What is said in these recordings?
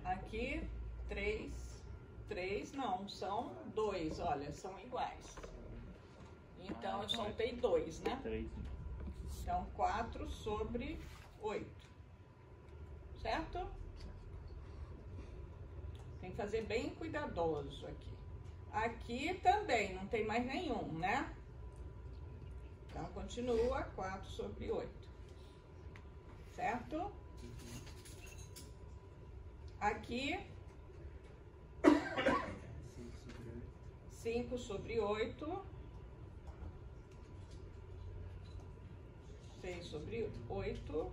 Aqui, 3, não, são 2, olha, são iguais. Então, eu soltei 2, né? 3. Então, 4 sobre 8. Certo? Tem que fazer bem cuidadoso aqui. Aqui também, não tem mais nenhum, né? Então, continua 4 sobre 8. Certo? Aqui, 5 sobre 8. 6 sobre 8.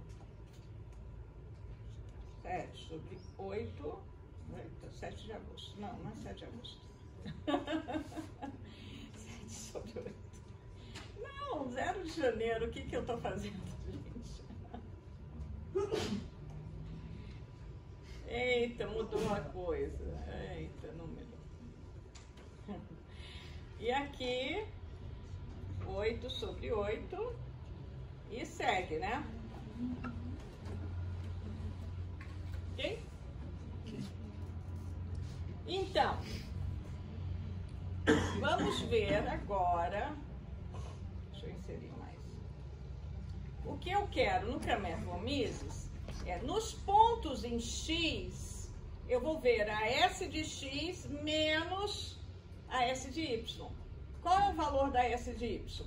7 sobre 8. Eita, 7 de agosto. Não, não é 7 de agosto. 7 sobre 8. Não, 0 de janeiro. O que que eu tô fazendo, gente? Eita, mudou a coisa. Eita, número. E aqui, 8 sobre 8. E segue, né? Ok? Então, vamos ver agora. Deixa eu inserir mais. O que eu quero no Cramér-Von Mises é nos pontos em X, eu vou ver a S de X menos a S de Y. Qual é o valor da S de Y?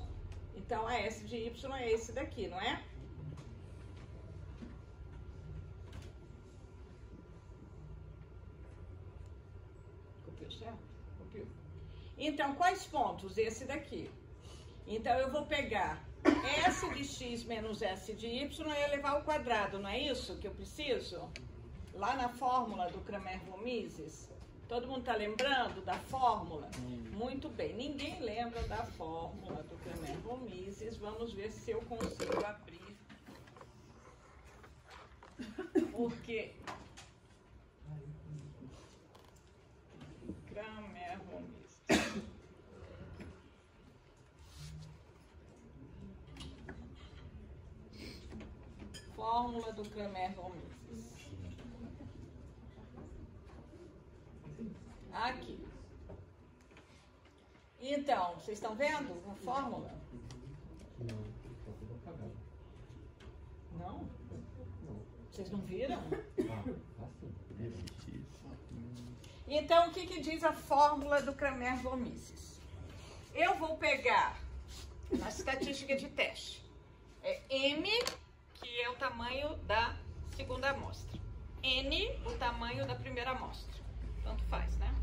Então, a S de Y é esse daqui, não é? Copiou certo? Copiou. Então, quais pontos? Esse daqui. Então, eu vou pegar S de X menos S de Y e elevar ao quadrado, não é isso que eu preciso? Lá na fórmula do Cramér-Von Mises. Todo mundo está lembrando da fórmula? Muito bem. Ninguém lembra da fórmula do Cramér-Von Mises. Vamos ver se eu consigo abrir. Porque Cramér-Von Mises. Fórmula do Cramér-Von Mises. Aqui. Então, vocês estão vendo a fórmula? Não? Vocês não viram? Então, o que que diz a fórmula do Cramér-Von Mises? Eu vou pegar na estatística de teste. É M, que é o tamanho da segunda amostra. N, o tamanho da primeira amostra. Tanto faz, né?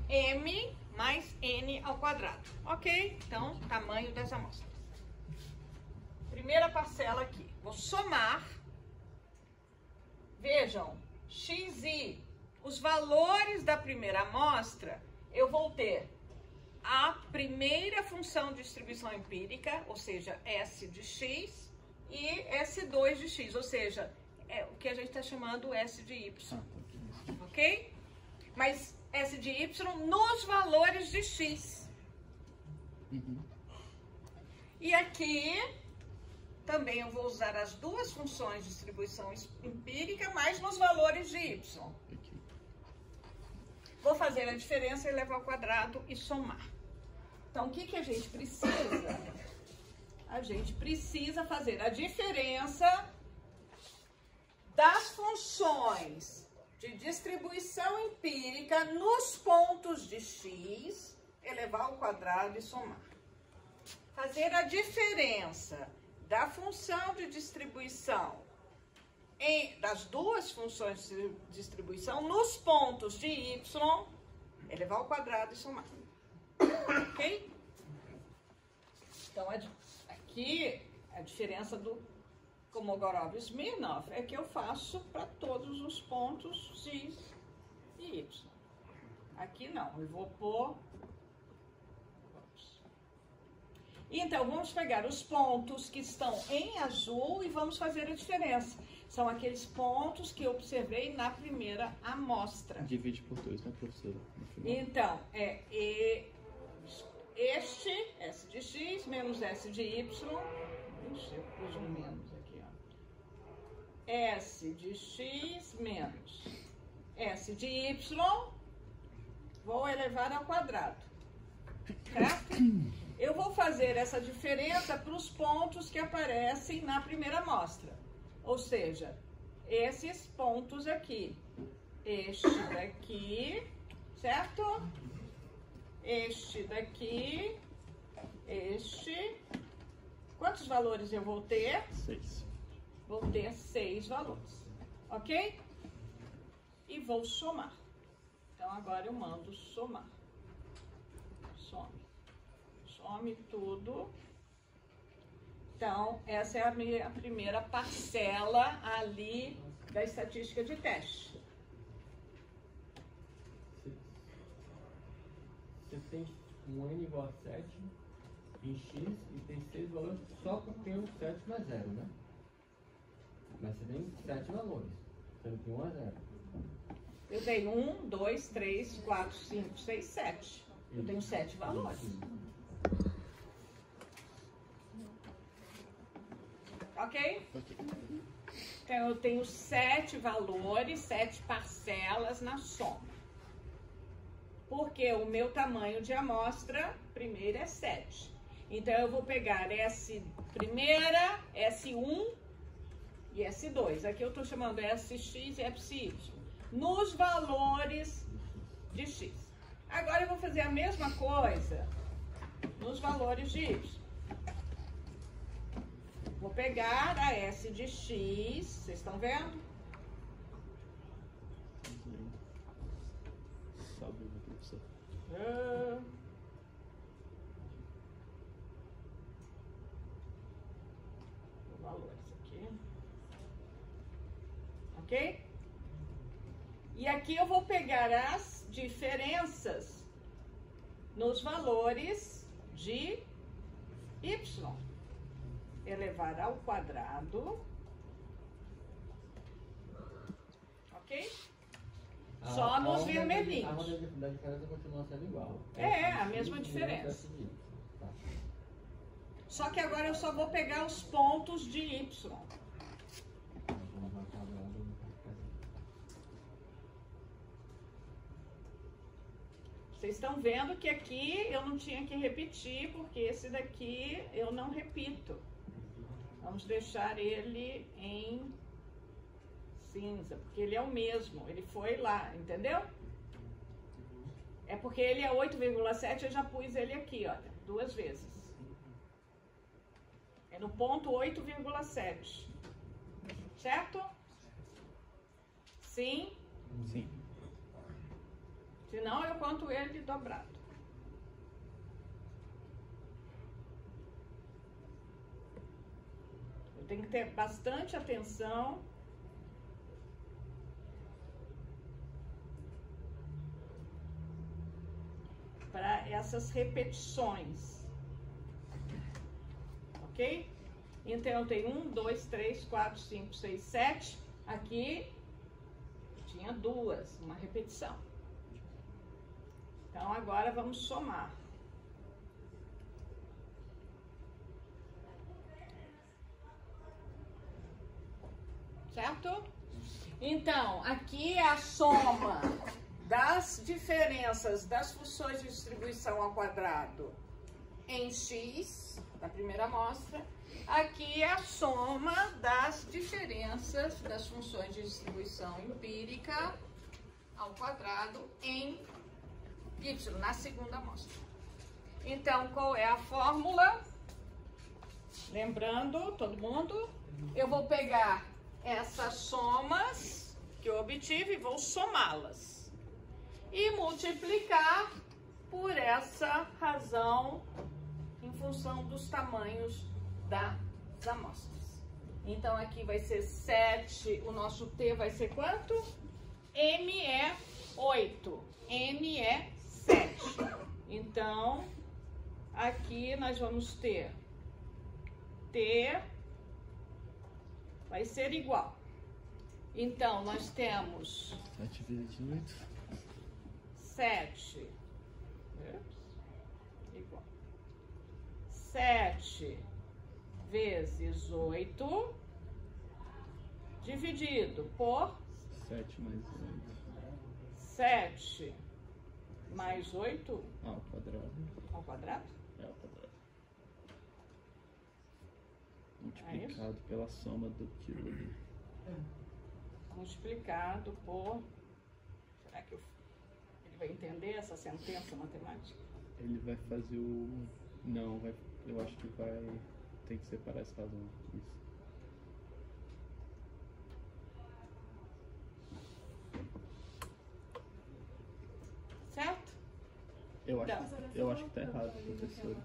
M mais N ao quadrado. Ok? Então, tamanho das amostras. Primeira parcela aqui. Vou somar. Vejam, XI, os valores da primeira amostra, eu vou ter a primeira função de distribuição empírica, ou seja, S de X, e S2 de X, ou seja, é o que a gente está chamando S de Y. Ok? Mas S de Y nos valores de X. E aqui também eu vou usar as duas funções de distribuição empírica, mas nos valores de Y. Vou fazer a diferença, elevar ao quadrado e somar. Então, o que que a gente precisa? A gente precisa fazer a diferença das funções de distribuição empírica nos pontos de X, elevar ao quadrado e somar. Fazer a diferença da função de distribuição, das duas funções de distribuição nos pontos de Y, elevar ao quadrado e somar. Ok? Então, aqui a diferença do Kolmogorov-Smirnov é que eu faço para todos os pontos X e Y. Aqui não, eu vou pôr. Então, vamos pegar os pontos que estão em azul e vamos fazer a diferença. São aqueles pontos que eu observei na primeira amostra. Divide por 2, né, professora? Então, este, S de X, menos S de Y. Ixi, eu pus um menos aqui, ó. S de X menos S de Y, vou elevar ao quadrado, certo? Eu vou fazer essa diferença para os pontos que aparecem na primeira amostra, ou seja, esses pontos aqui, este daqui, certo? Este daqui, este. Quantos valores eu vou ter? 6. Vou ter 6 valores, ok? E vou somar. Então, agora eu mando somar. Some tudo. Então, essa é a minha primeira parcela ali da estatística de teste. Você tem um N igual a 7 em X e tem 6 valores só porque tem um 7 mais 0, né? Mas você tem 7 valores, sendo que 1 a 0. Eu tenho 1, 2, 3, 4, 5, 6, 7. Eu tenho 7 valores. Ok? Então, eu tenho 7 valores, 7 parcelas na soma. Porque o meu tamanho de amostra, primeiro, é 7. Então, eu vou pegar S primeira, S1 e S2. Aqui eu estou chamando SX e FY. Nos valores de X. Agora, eu vou fazer a mesma coisa nos valores de Y. Vou pegar a S de X, vocês estão vendo? Valores aqui. Ok? E aqui eu vou pegar as diferenças nos valores de Y. Elevar ao quadrado. Ok? Só nos vermelhinhos. A roda da diferença continua sendo igual. É, a mesma diferença. Tá. Só que agora eu só vou pegar os pontos de Y. Vocês estão vendo que aqui eu não tinha que repetir, porque esse daqui eu não repito. Vamos deixar ele em cinza, porque ele é o mesmo, ele foi lá, entendeu? É porque ele é 8,7, eu já pus ele aqui, olha, 2 vezes. É no ponto 8,7. Certo? Sim? Sim. Senão eu conto ele dobrado. Eu tenho que ter bastante atenção. Para essas repetições. Ok? Então, eu tenho 1, 2, 3, 4, 5, 6, 7. Aqui tinha 2, uma repetição. Então, agora vamos somar. Certo? Então, aqui é a soma das diferenças das funções de distribuição ao quadrado em X, da primeira amostra. Aqui é a soma das diferenças das funções de distribuição empírica ao quadrado em Y, na segunda amostra. Então, qual é a fórmula? Lembrando, todo mundo, eu vou pegar essas somas que eu obtive e vou somá-las. E multiplicar por essa razão em função dos tamanhos das amostras. Então, aqui vai ser 7, o nosso T vai ser quanto? M é 8, N é 7. Então, aqui nós vamos ter T vai ser igual. Então, nós temos 7 vezes 8. 7 igual 7 vezes 8 dividido por 7 mais 7 mais 8 Ao quadrado. ao quadrado? É ao quadrado. Multiplicado pela soma do quilo ali. Multiplicado por... Será que ele vai entender essa sentença matemática? Ele vai fazer o... Não, vai... eu acho que vai... Tem que separar essa razão. Isso. Certo? Eu acho, Então, eu acho que tá errado, professor.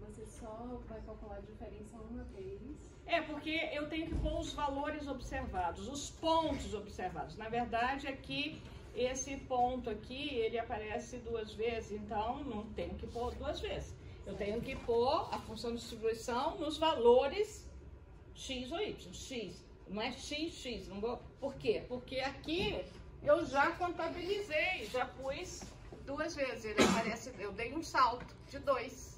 Você só vai calcular a diferença uma vez. É, porque eu tenho que pôr os valores observados, os pontos observados. Na verdade, aqui, esse ponto aqui, ele aparece 2 vezes, então não tenho que pôr 2 vezes. Eu tenho que pôr a função de distribuição nos valores x ou y. X, não é x, não vou... Por quê? Porque aqui eu já contabilizei, já pus 2 vezes. Ele aparece, eu dei um salto de 2.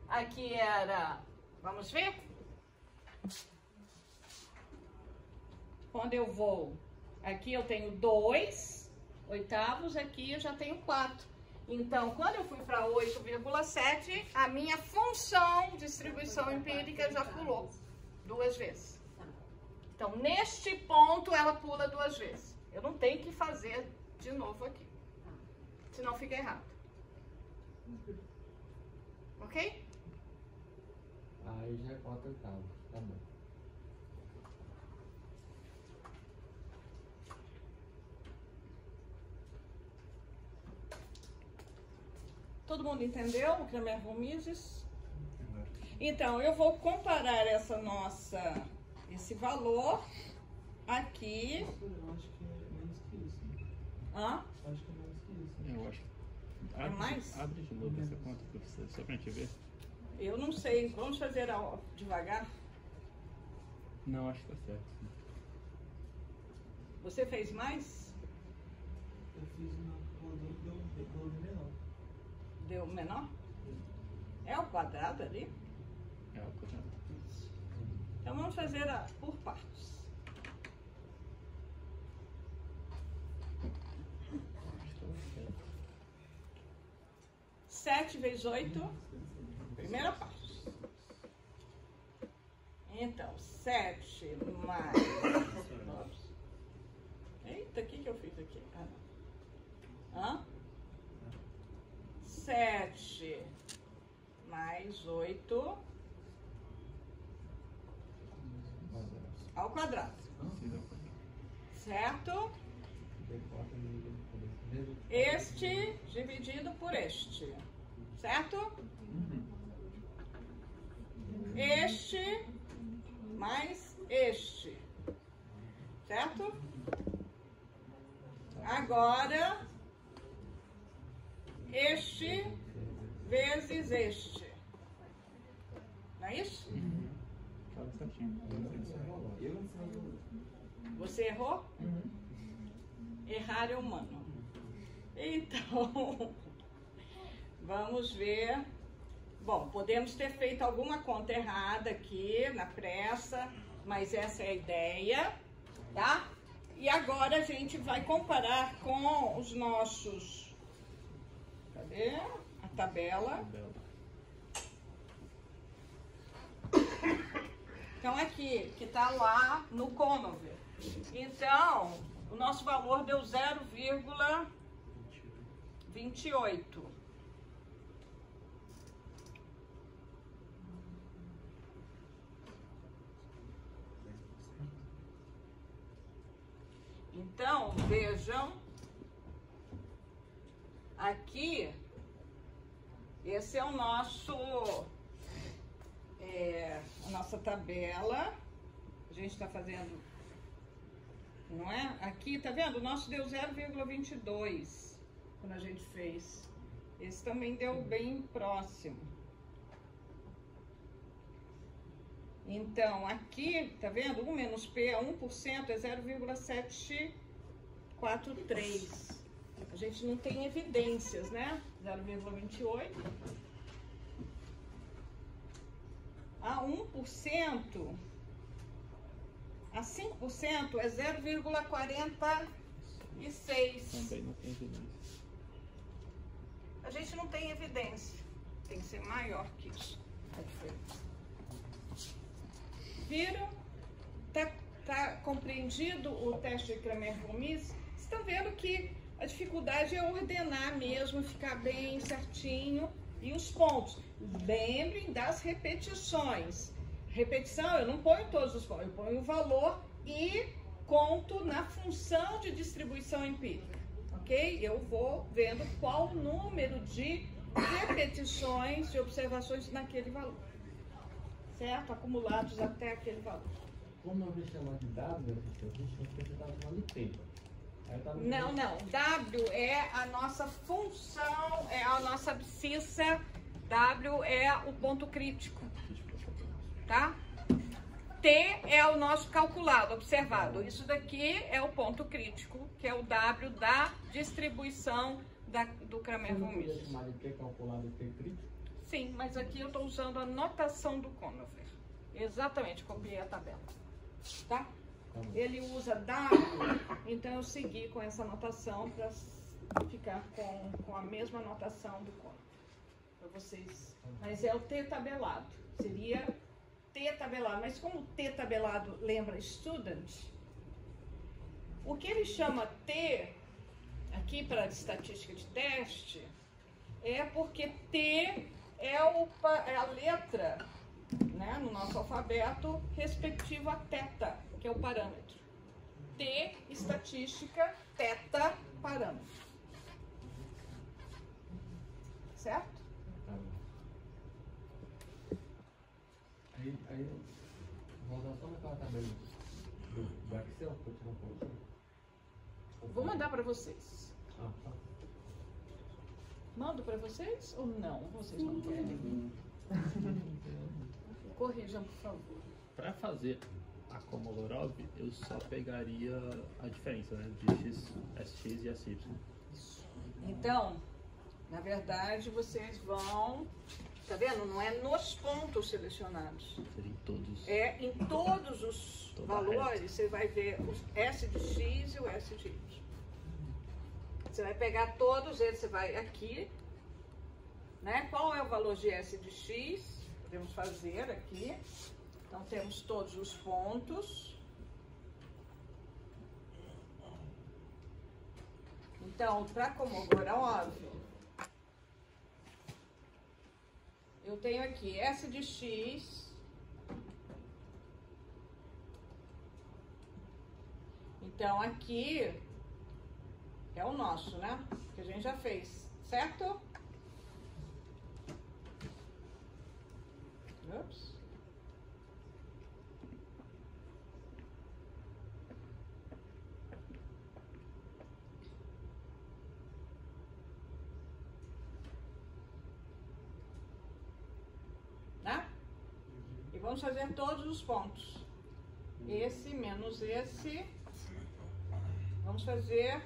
Aqui era, vamos ver? Quando eu vou, aqui eu tenho 2 oitavos, aqui eu já tenho 4. Então, quando eu fui para 8,7, a minha função de distribuição empírica já pulou 2 vezes. Então, neste ponto, ela pula 2 vezes. Eu não tenho que fazer de novo aqui, senão fica errado. Ok? Aí já é 4 oitavos, tá bom. Todo mundo entendeu o Cramér-Romizes? Então, eu vou comparar esse valor aqui. Eu acho que é menos que isso. Hã? Eu acho que é menos que isso. Eu acho. É mais? Abre de novo essa conta, professor, só pra gente ver. Eu não sei. Vamos fazer devagar? Não, acho que tá certo. Você fez mais? Eu fiz uma rodou de menor. Deu menor? É o quadrado ali? É ao quadrado. Então vamos fazer por partes. Acho que tá certo. 7 vezes 8, primeira parte. Então, 7 mais... Eita, o que eu fiz aqui? Hã? 7 mais 8 ao quadrado. Certo? Este dividido por este. Certo? Este mais este. Certo? Agora, este vezes este. Não é isso? Fala certinho. Você errou? Errar é humano. Então, vamos ver. Bom, podemos ter feito alguma conta errada aqui na pressa, mas essa é a ideia, tá? E agora a gente vai comparar com os nossos... Cadê a tabela? Então, aqui, que está lá no Conover. Então, o nosso valor deu 0,28. Então, vejam, aqui, esse é o nosso, a nossa tabela, a gente está fazendo, não é? Aqui, tá vendo? O nosso deu 0,22 quando a gente fez. Esse também deu bem próximo. Então, aqui, tá vendo? 1 menos P é 1%, é 0,743. A gente não tem evidências, né? 0,28. A 1%, a 5% é 0,40 e 6. Também não tem evidência. A gente não tem evidência. Tem que ser maior que isso. A diferença. Viram? Tá compreendido o teste de Kramer-Vomis? Vocês estão vendo que a dificuldade é ordenar mesmo, ficar bem certinho. E os pontos. Lembrem das repetições. Repetição, eu não ponho todos os pontos. Eu ponho o valor e conto na função de distribuição empírica. Ok? Eu vou vendo qual o número de repetições de observações naquele valor. Certo? Acumulados até aquele valor. Como eu vou chamar de W, eu estava chamando de T. Não. W é a nossa função, é a nossa abscissa. W é o ponto crítico. Tá? T é o nosso calculado, observado. Isso daqui é o ponto crítico, que é o W da distribuição do Kramer-Vomis. Você podia chamar de T calculado e T crítico? Sim, mas aqui eu estou usando a notação do Conover. Exatamente, copiei a tabela. Tá? Ele usa W, então eu segui com essa notação para ficar com a mesma notação do Conover. Para vocês. Mas é o T tabelado. Seria T tabelado. Mas como T tabelado lembra student, o que ele chama T aqui para estatística de teste é porque T é a letra, né, no nosso alfabeto respectiva a teta, que é o parâmetro. T, estatística, teta, parâmetro. Certo? Aí vou usar só naquela tabela do Excel, que eu tirar um pouquinho. Vou mandar para vocês. Tá. Mando para vocês ou não? Vocês não querem? Corrijam, por favor. Para fazer a Kolmogorov, eu só pegaria a diferença, né, de SX e SY. Então, na verdade, vocês vão... Tá vendo? Não é nos pontos selecionados. Seria em todos. É em todos os Toda valores, você vai ver o S de X e o S de Y. Você vai pegar todos eles, você vai aqui, né? Qual é o valor de S de X? Podemos fazer aqui. Então, temos todos os pontos. Então, para Kolmogorov, eu tenho aqui S de X. Então, aqui é o nosso, né? Que a gente já fez, certo? Ups. Né? E vamos fazer todos os pontos. Esse menos esse. Vamos fazer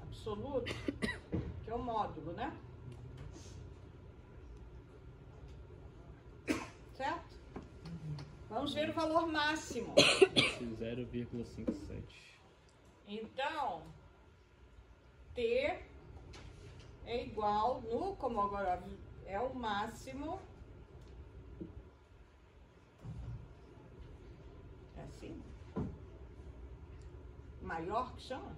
absoluto, que é o módulo, né? Certo? Vamos ver o valor máximo. 0,57. Então, T é igual, no Kolmogorov é o máximo. É assim? Maior que chama?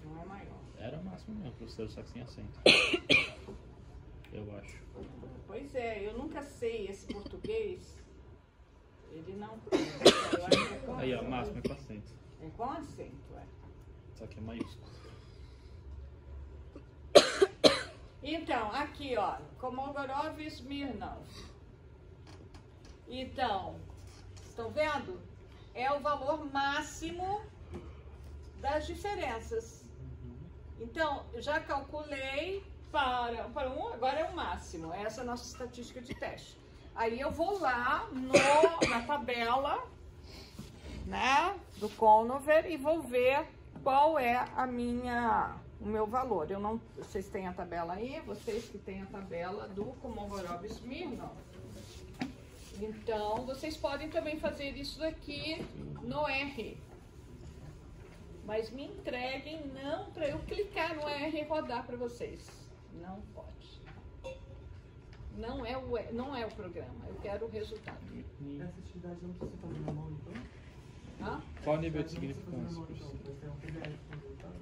Não é maior. Era o máximo mesmo, professor, só que sem acento. Eu acho. Pois é, eu nunca sei esse português. Ele não. Eu acho que é com Aí, ó, acento. máximo é com acento. É com acento, é. Só que é maiúsculo. Então, aqui, ó, Kolmogorov e Smirnov. Então, estão vendo? É o valor máximo das diferenças. Então, eu já calculei para um, agora é o máximo. Essa é a nossa estatística de teste. Aí eu vou lá na tabela, né, do Conover e vou ver qual é a minha o meu valor. Eu não, vocês têm a tabela aí? Vocês que têm a tabela do Kolmogorov-Smirnov. Então, vocês podem também fazer isso daqui no R. Mas me entreguem não para eu clicar no R e rodar para vocês. Não pode. Não é o programa. Eu quero o resultado. Essa atividade não precisa fazer na mão, então? Hã? Qual o nível de Não precisa fazer na significância? mão, então. Vai ser um PDF com resultados?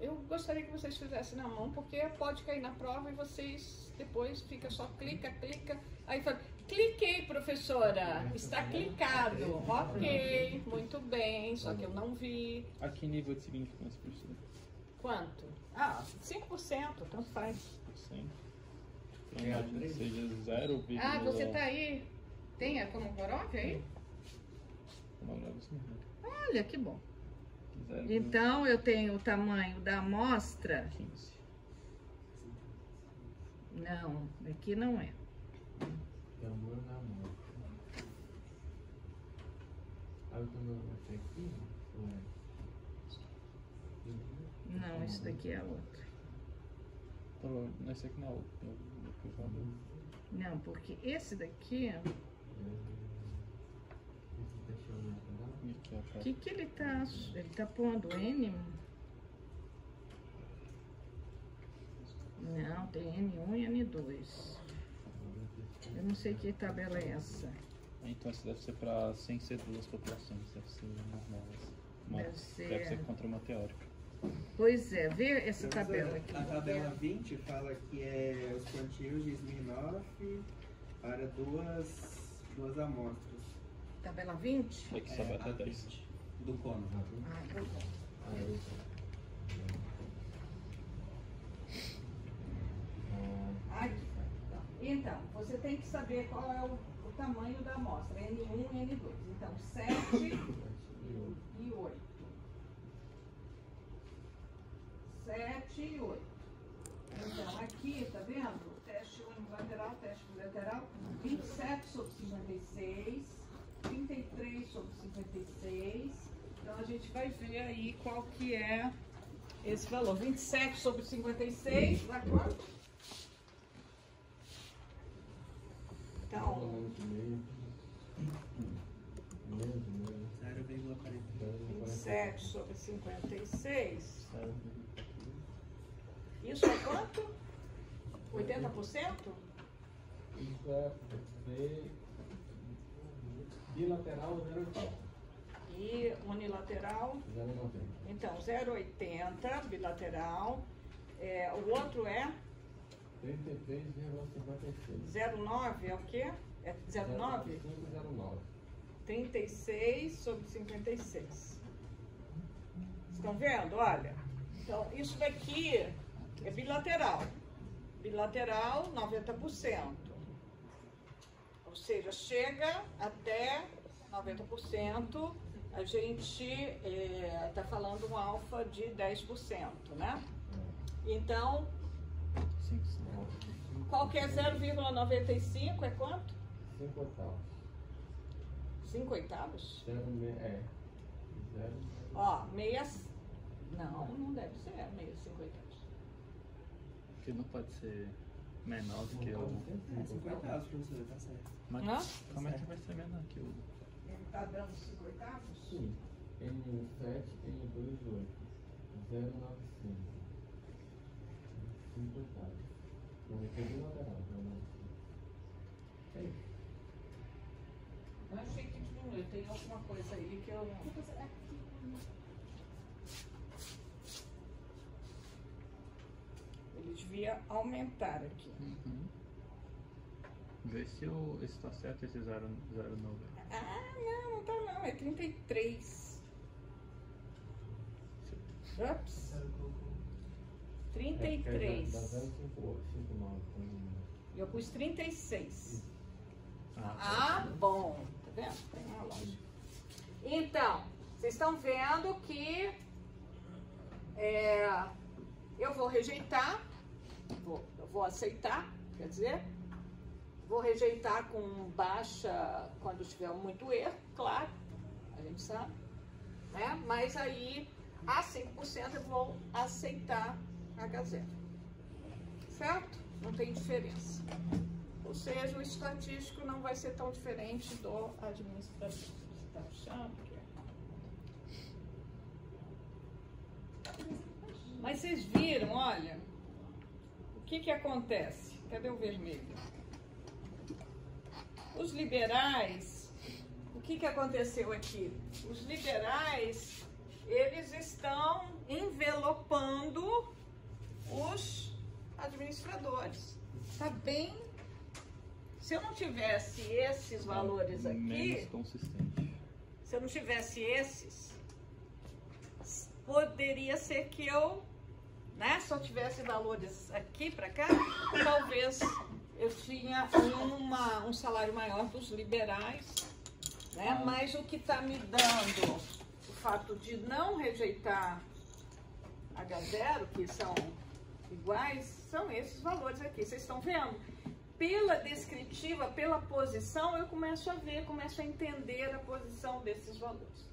Eu gostaria que vocês fizessem na mão, porque pode cair na prova e vocês depois fica só clica, aí fala, cliquei, professora, está clicado, ok, muito bem, só que eu não vi. A que nível de significância, professor? Quanto? 5%, tanto faz. 100? Então, seja 0, Você tá aí, tem a Kolmogorov aí? Olha, que bom. Então, eu tenho o tamanho da amostra. 15. Não, aqui não é. Tamanho da amostra. Aí o tamanho da amostra aqui? Ou é? Não, isso daqui é a outra. Então, esse aqui não é o valor. Não, porque esse daqui, o que ele tá? Ele tá pondo N? Não, tem N1 e N2. Eu não sei que tabela é essa. Então, isso deve ser para sem ser duas populações, deve ser normal. Deve ser. Deve ser contra uma teórica. Pois é, vê essa tabela aqui. A tabela 20 fala que é os quantios de Smirnov para duas amostras. Tabela 20? É que só vai até 10. 20 do cono. Ah, tá bom. Aqui. Então, você tem que saber qual é o tamanho da amostra, N1 e N2. Então, 7 e 8. 7 e 8. Então, aqui, tá vendo? Teste unilateral, teste bilateral, 27 sobre 56, 33 sobre 56. Então, a gente vai ver aí qual que é esse valor. 27 sobre 56, dá quanto? Então, 27 sobre 56. Isso é quanto? 80%? Isso é bilateral 0,80. E unilateral? 0,90. Então, 0,80 bilateral. O outro é 33,56. 0,9 é o quê? É 0,9? 5,09. 36 sobre 56. Vocês estão vendo? Olha. Então, isso daqui é bilateral. Bilateral, 90%. Ou seja, chega até 90%. A gente está falando um alfa de 10%, né? Então, qual que é 0,95 é quanto? 5 oitavos. 5 oitavos? 0. Ó, meia... Não deve ser meia 5 oitavos. Porque não pode ser menor do que o... 50 professora, tá certo. Mas Hã? como é que vai ser menor que o... Ele está dando 5 oitavos? Sim. N1 7, N2 8. 0,95. 5 oitavos. Não vai ter bilateral, 0,95. É isso. Eu achei que diminuiu. Tem alguma coisa aí que eu... Ele devia aumentar aqui. Uhum. Vê se esse tá certo, esse 0,9. Não tá não. É 33. Ups. 33. Dá 0,59. Eu pus 36. Ah, Bom. Tá vendo? Tem uma lógica. Então, vocês estão vendo que eu vou rejeitar, eu vou aceitar, quer dizer, vou rejeitar com baixa quando tiver muito erro, claro, a gente sabe, né? Mas aí a 5% eu vou aceitar H0. Certo? Não tem diferença. Ou seja, o estatístico não vai ser tão diferente do administrativo. Você está achando que é? Mas vocês viram, olha, o que acontece? Cadê o vermelho? Os liberais, o que aconteceu aqui? Os liberais, eles estão envelopando os administradores. Tá bem? Se eu não tivesse esses valores aqui, menos consistente. se eu não tivesse esses, poderia ser que eu, né, se eu tivesse valores aqui para cá, talvez eu tinha um salário maior dos liberais, né? Mas o que está me dando o fato de não rejeitar H0, que são iguais, são esses valores aqui. Vocês estão vendo? Pela descritiva, pela posição, eu começo a ver, começo a entender a posição desses valores.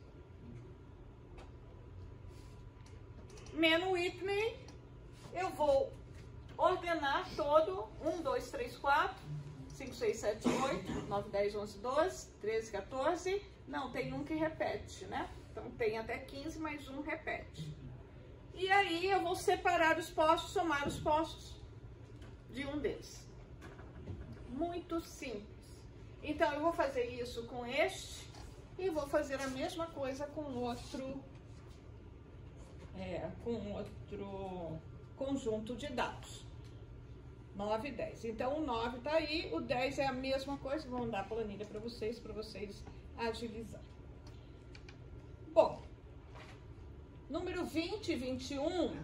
Menu Whitney, eu vou ordenar todo 1, 2, 3, 4, 5, 6, 7, 8, 9, 10, 11, 12, 13, 14. Não, tem um que repete, né? Então tem até 15, mas um repete. E aí eu vou separar os postos, somar os postos de um deles. Muito simples. Então eu vou fazer isso com este e vou fazer a mesma coisa com outro conjunto de dados. 9 e 10. Então o 9 está aí, o 10 é a mesma coisa. Vou mandar a planilha para vocês agilizar. Bom, número 20 e 21.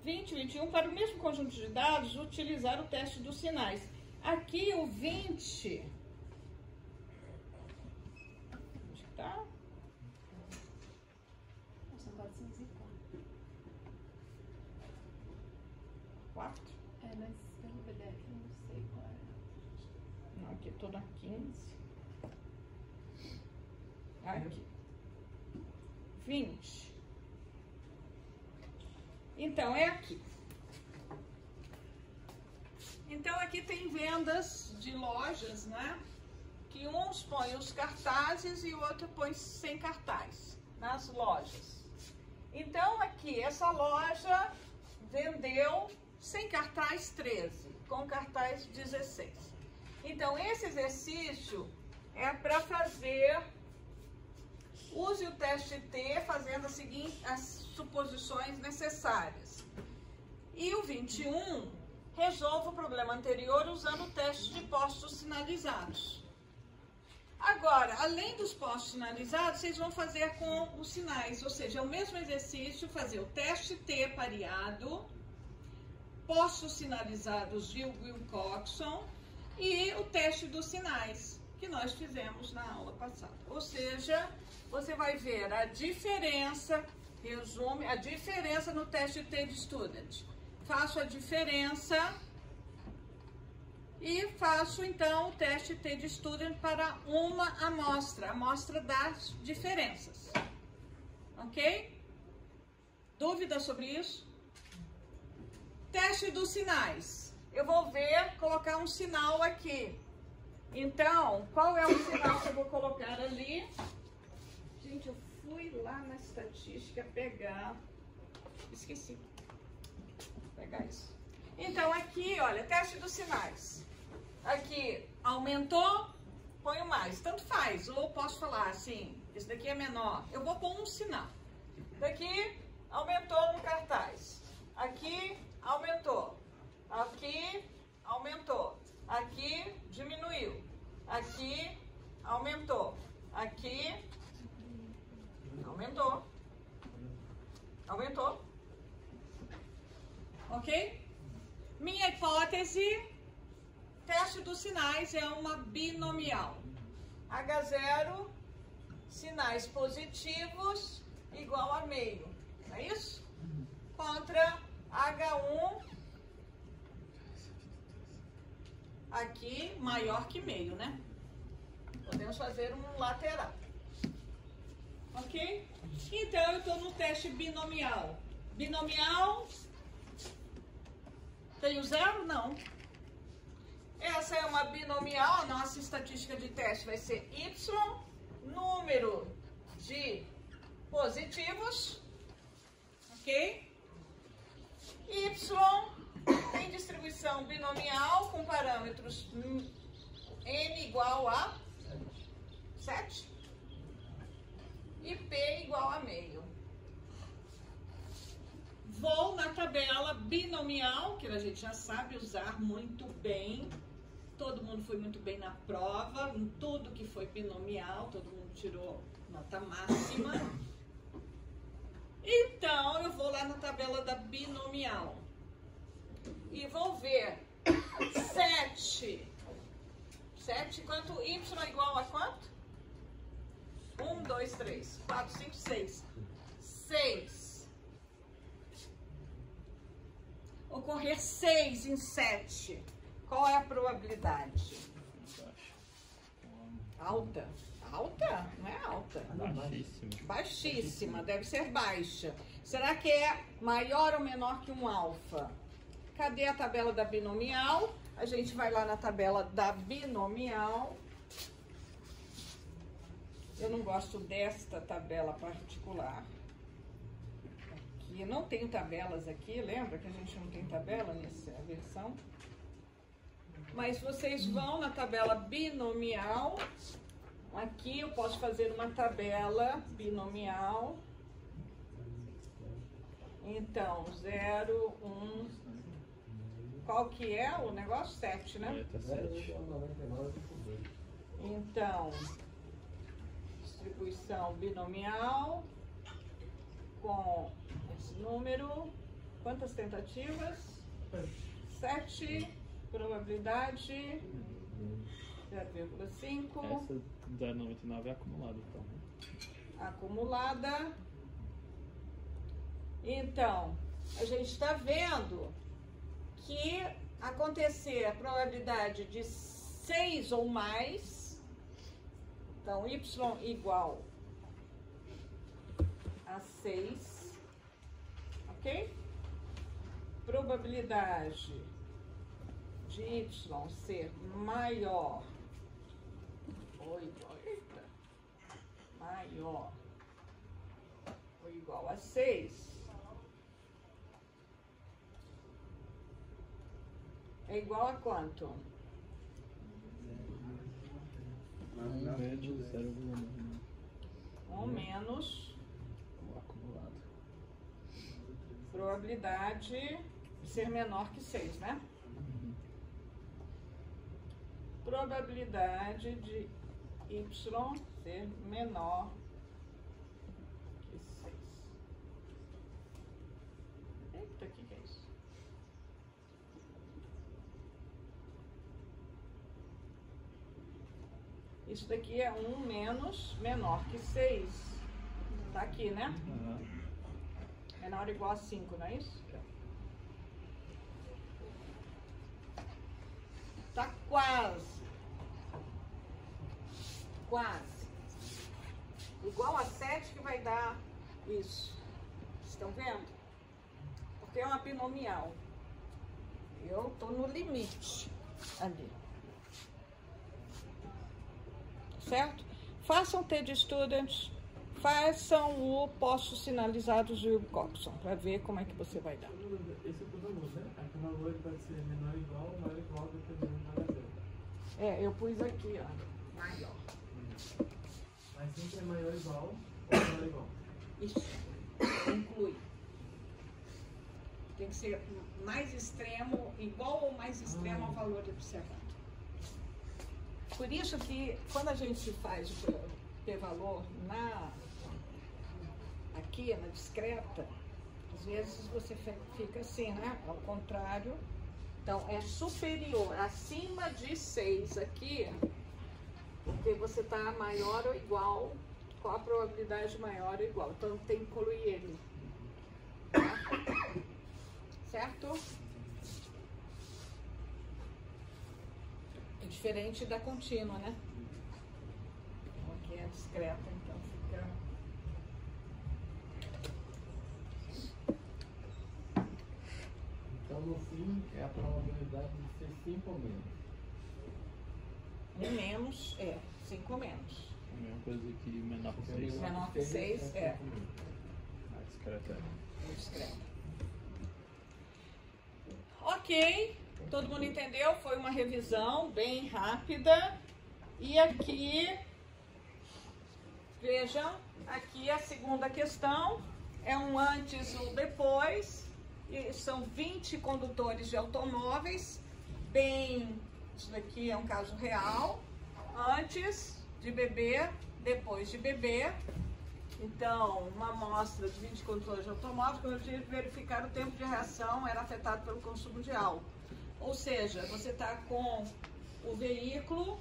20 e 21, para o mesmo conjunto de dados, utilizar o teste dos sinais. Aqui o 20. Onde está? São 404. 4? É, mas pelo PDF eu não sei qual é. Não, aqui estou na 15. Aqui. 20. Então, é aqui. Então, aqui tem vendas de lojas, né? Que uns põem os cartazes e o outro põe sem cartaz nas lojas. Então, aqui, essa loja vendeu sem cartaz 13, com cartaz 16. Então, esse exercício é para fazer... Use o teste T fazendo as suposições necessárias. E o 21, resolva o problema anterior usando o teste de postos sinalizados. Agora, além dos postos sinalizados, vocês vão fazer com os sinais, ou seja, é o mesmo exercício, fazer o teste T pareado, postos sinalizados de Wilcoxon e o teste dos sinais, que nós fizemos na aula passada. Ou seja, você vai ver a diferença, resume, a diferença no teste T de Student. Faço a diferença e faço, então, o teste T de Student para uma amostra, amostra das diferenças. Ok? Dúvida sobre isso? Teste dos sinais. Eu vou ver, colocar um sinal aqui. Então, qual é o sinal que eu vou colocar ali? Gente, eu fui lá na estatística pegar... Esqueci. Vou pegar isso. Então, aqui, olha, teste dos sinais. Aqui, aumentou, ponho mais. Tanto faz. Ou posso falar assim, esse daqui é menor. Eu vou pôr um sinal. Daqui, aumentou no cartaz. Aqui, aumentou. Aqui, aumentou. Aqui, diminuiu. Aqui, aumentou. Aqui, aumentou. Aumentou. Ok? Minha hipótese, teste dos sinais é uma binomial. H0, sinais positivos, igual a meio. Não é isso? Contra H1, aqui, maior que meio, né? Podemos fazer um lateral. Ok? Então, eu estou no teste binomial. Binomial, tenho zero? Não. Essa é uma binomial, a nossa estatística de teste vai ser Y, número de positivos, ok? Y tem distribuição binomial com parâmetros n igual a 7 e p igual a meio. Vou na tabela binomial, que a gente já sabe usar muito bem. Todo mundo foi muito bem na prova, em tudo que foi binomial, todo mundo tirou nota máxima. Então, eu vou lá na tabela da binomial e vou ver 7. 7, quanto? Y é igual a quanto? 1, 2, 3, 4, 5, 6. 6. Ocorrer 6 em 7. Qual é a probabilidade? Alta. Alta? Não é alta. Baixíssimo. Baixíssima, deve ser baixa. Será que é maior ou menor que um alfa? Cadê a tabela da binomial? A gente vai lá na tabela da binomial. Eu não gosto desta tabela particular. Aqui, eu não tenho tabelas aqui, lembra que a gente não tem tabela nessa versão? Mas vocês vão na tabela binomial. Aqui eu posso fazer uma tabela binomial. Então, 0, 1. Qual que é o negócio? 7, né? Tá 7. Então, distribuição binomial com esse número. Quantas tentativas? 7. Probabilidade 0,5. Essa 0,99 é acumulada, então. Acumulada. Então, a gente está vendo que acontecer a probabilidade de 6 ou mais, então y igual a 6, ok? Probabilidade de y ser maior ou igual a 6 é igual a quanto? 1 menos 0,9. 1 menos O acumulado. probabilidade de ser menor que 6, né? Probabilidade de y ser menor que 6. Eita, o que é isso? Isso daqui é 1 menos menor que 6. Tá aqui, né? Menor ou igual a 5, não é isso? Tá quase. Quase. Igual a 7 que vai dar isso. Estão vendo? Porque é uma binomial. Eu tô no limite ali. Certo? Façam TD Students. Façam o postos sinalizados de Wilcoxon para ver como é que você vai dar. Esse é o valor, né? Aqui o valor pode ser menor ou igual, maior ou igual, dependendo do valor. É, eu pus aqui, ó, maior. Mas sempre é maior ou igual ou menor ou igual. Isso, inclui. Tem que ser mais extremo, igual ou mais extremo ao valor observado. Por isso que quando a gente faz o p-valor aqui na discreta, às vezes você fica assim, né? Ao contrário. Então, é superior, acima de 6 aqui, porque você está maior ou igual, com a probabilidade maior ou igual. Então, tem que incluir ele. Tá? Certo? É diferente da contínua, né? Aqui é discreta, então fica no fim é a probabilidade de ser 5 ou menos. Um menos, 5 ou menos. A mesma coisa que menor que 6. Menor que 6, 5 menos. Mais discreto. Discreto. Ok, todo mundo entendeu? Foi uma revisão bem rápida. E aqui, vejam, aqui a segunda questão é um antes e um depois. E são 20 condutores de automóveis. Bem, isso daqui é um caso real. Antes de beber, depois de beber. Então, uma amostra de 20 condutores de automóveis, quando eu tive que verificar o tempo de reação, era afetado pelo consumo de álcool. Ou seja, você está com o veículo.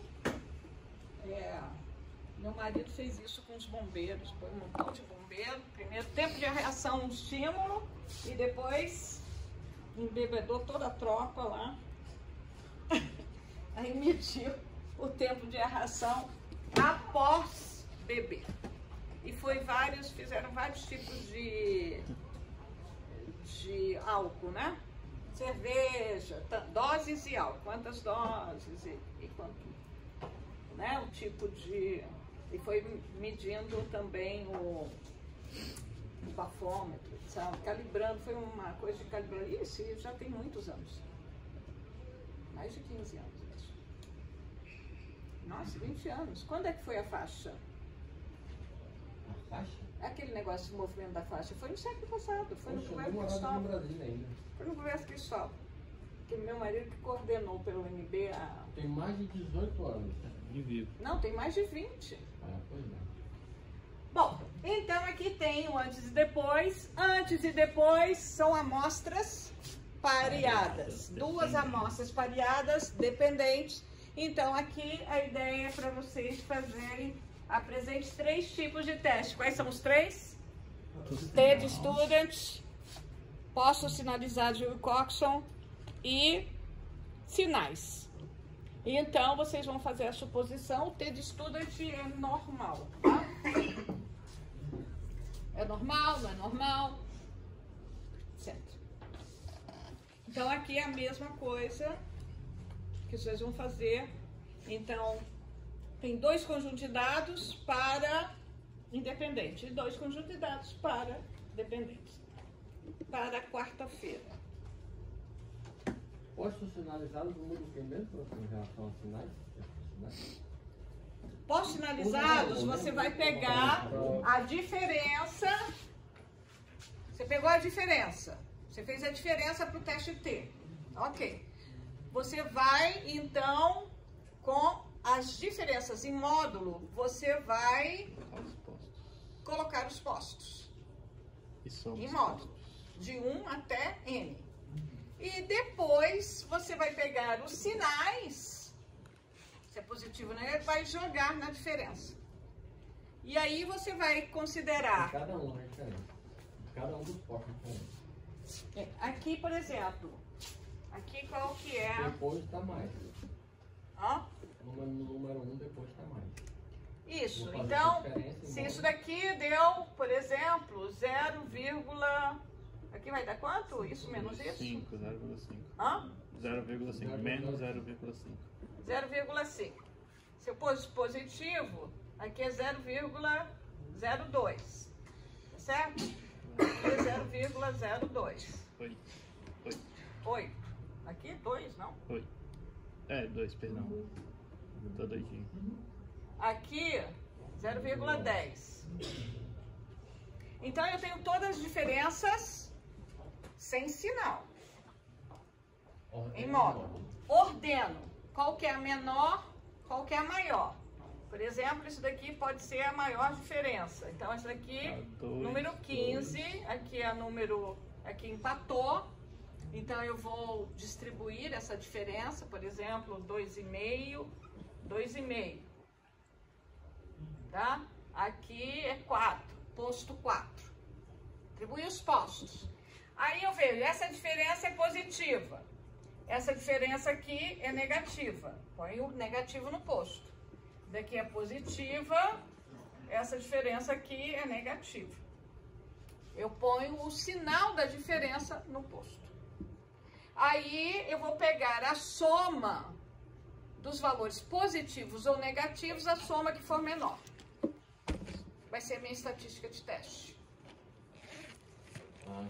Meu marido fez isso com os bombeiros, foi um montão de bombeiro. Primeiro, tempo de reação, um estímulo, e depois embebedou toda a tropa lá. Aí mediu o tempo de reação após beber. E fizeram vários tipos de álcool, né? Cerveja, doses e álcool, quantas doses e quanto, né? O tipo de... E foi medindo também o bafômetro, sabe? Calibrando, foi uma coisa de calibrar. Isso já tem muitos anos. Mais de 15 anos, acho. Nossa, 20 anos. Quando é que foi a faixa? A faixa? Aquele negócio do movimento da faixa. Foi no século passado, foi no Poxa, eu governo morava Cristóvão. no Brasil ainda. Foi no governo Cristóvão. Que meu marido que coordenou pelo MB a... Tem mais de 18 anos. E vivo. Não, tem mais de 20. Pois é. Bom, então aqui tem o antes e depois. Antes e depois são amostras pareadas. Duas amostras pareadas dependentes. Então aqui a ideia é para vocês fazerem, apresente 3 tipos de teste. Quais são os 3? T de student, posto sinalizado de Wilcoxon e sinais. Então vocês vão fazer a suposição. O T de student é normal, tá? É normal, não é normal, etc. Então aqui é a mesma coisa que vocês vão fazer. Então tem 2 conjuntos de dados para independente e 2 conjuntos de dados para dependentes. Para quarta-feira. Postos sinalizados do mundo que mesmo em relação a sinais? Postos sinalizados, você vai pegar a diferença. Você pegou a diferença. Você fez a diferença para o teste T. Ok. Você vai, então, com as diferenças em módulo, você vai colocar os postos em módulo, de 1 até N. E depois você vai pegar os sinais, se é positivo ou negativo, vai jogar na diferença. E aí você vai considerar... Cada um é diferente. Cada um dos postos é diferente. Aqui, por exemplo, aqui qual que é... Depois está mais. Ó. No número 1, depois está mais. Isso, então, se isso daqui deu, por exemplo, 0, aqui vai dar quanto? Isso menos isso? 5, 0,5. Hã? 0,5, menos 0,5. 0,5. Se eu pôs positivo, aqui é 0,02. Tá certo? Aqui é 0,02. 8. Aqui 2, não? 8. 2, perdão. Tô doidinho. Aqui, 0,10. Então, eu tenho todas as diferenças sem sinal. Em módulo. Ordeno. Qual que é a menor, qual que é a maior. Por exemplo, isso daqui pode ser a maior diferença. Então, esse daqui, número 15. Aqui é número... Aqui empatou. Então, eu vou distribuir essa diferença. Por exemplo, 2,5, 2,5. Tá? Aqui é 4, posto 4. Atribui os postos. Aí eu vejo, essa diferença é positiva. Essa diferença aqui é negativa. Põe o negativo no posto. Daqui é positiva, essa diferença aqui é negativa. Eu ponho o sinal da diferença no posto. Aí eu vou pegar a soma dos valores positivos ou negativos, a soma que for menor. Vai ser a minha estatística de teste.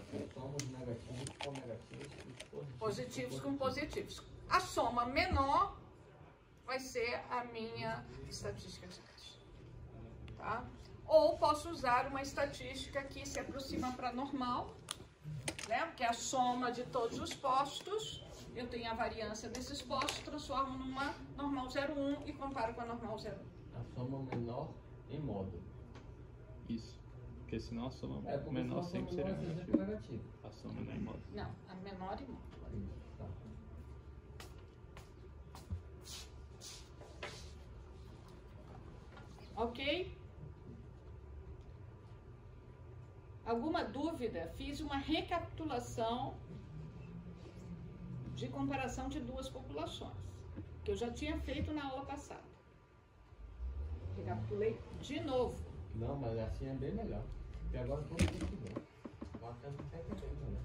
Se somos negativos com negativos e Positivos com positivos. A soma menor vai ser a minha estatística de teste. Tá? Ou posso usar uma estatística que se aproxima para normal, né? Porque é a soma de todos os postos. Eu tenho a variância desses postos, transformo numa normal 0,1 e comparo com a normal 0,1. A soma menor em módulo. Isso. Porque senão a soma Porque menor senão a sempre soma seria menor negativa. negativa. A soma menor em módulo. Não, a menor em módulo. Isso, tá. Ok? Alguma dúvida? Fiz uma recapitulação de comparação de duas populações, que eu já tinha feito na aula passada. Recapitulei de novo. Não, mas assim é bem melhor. Porque agora todo mundo que vê. Agora não tem entendendo, né?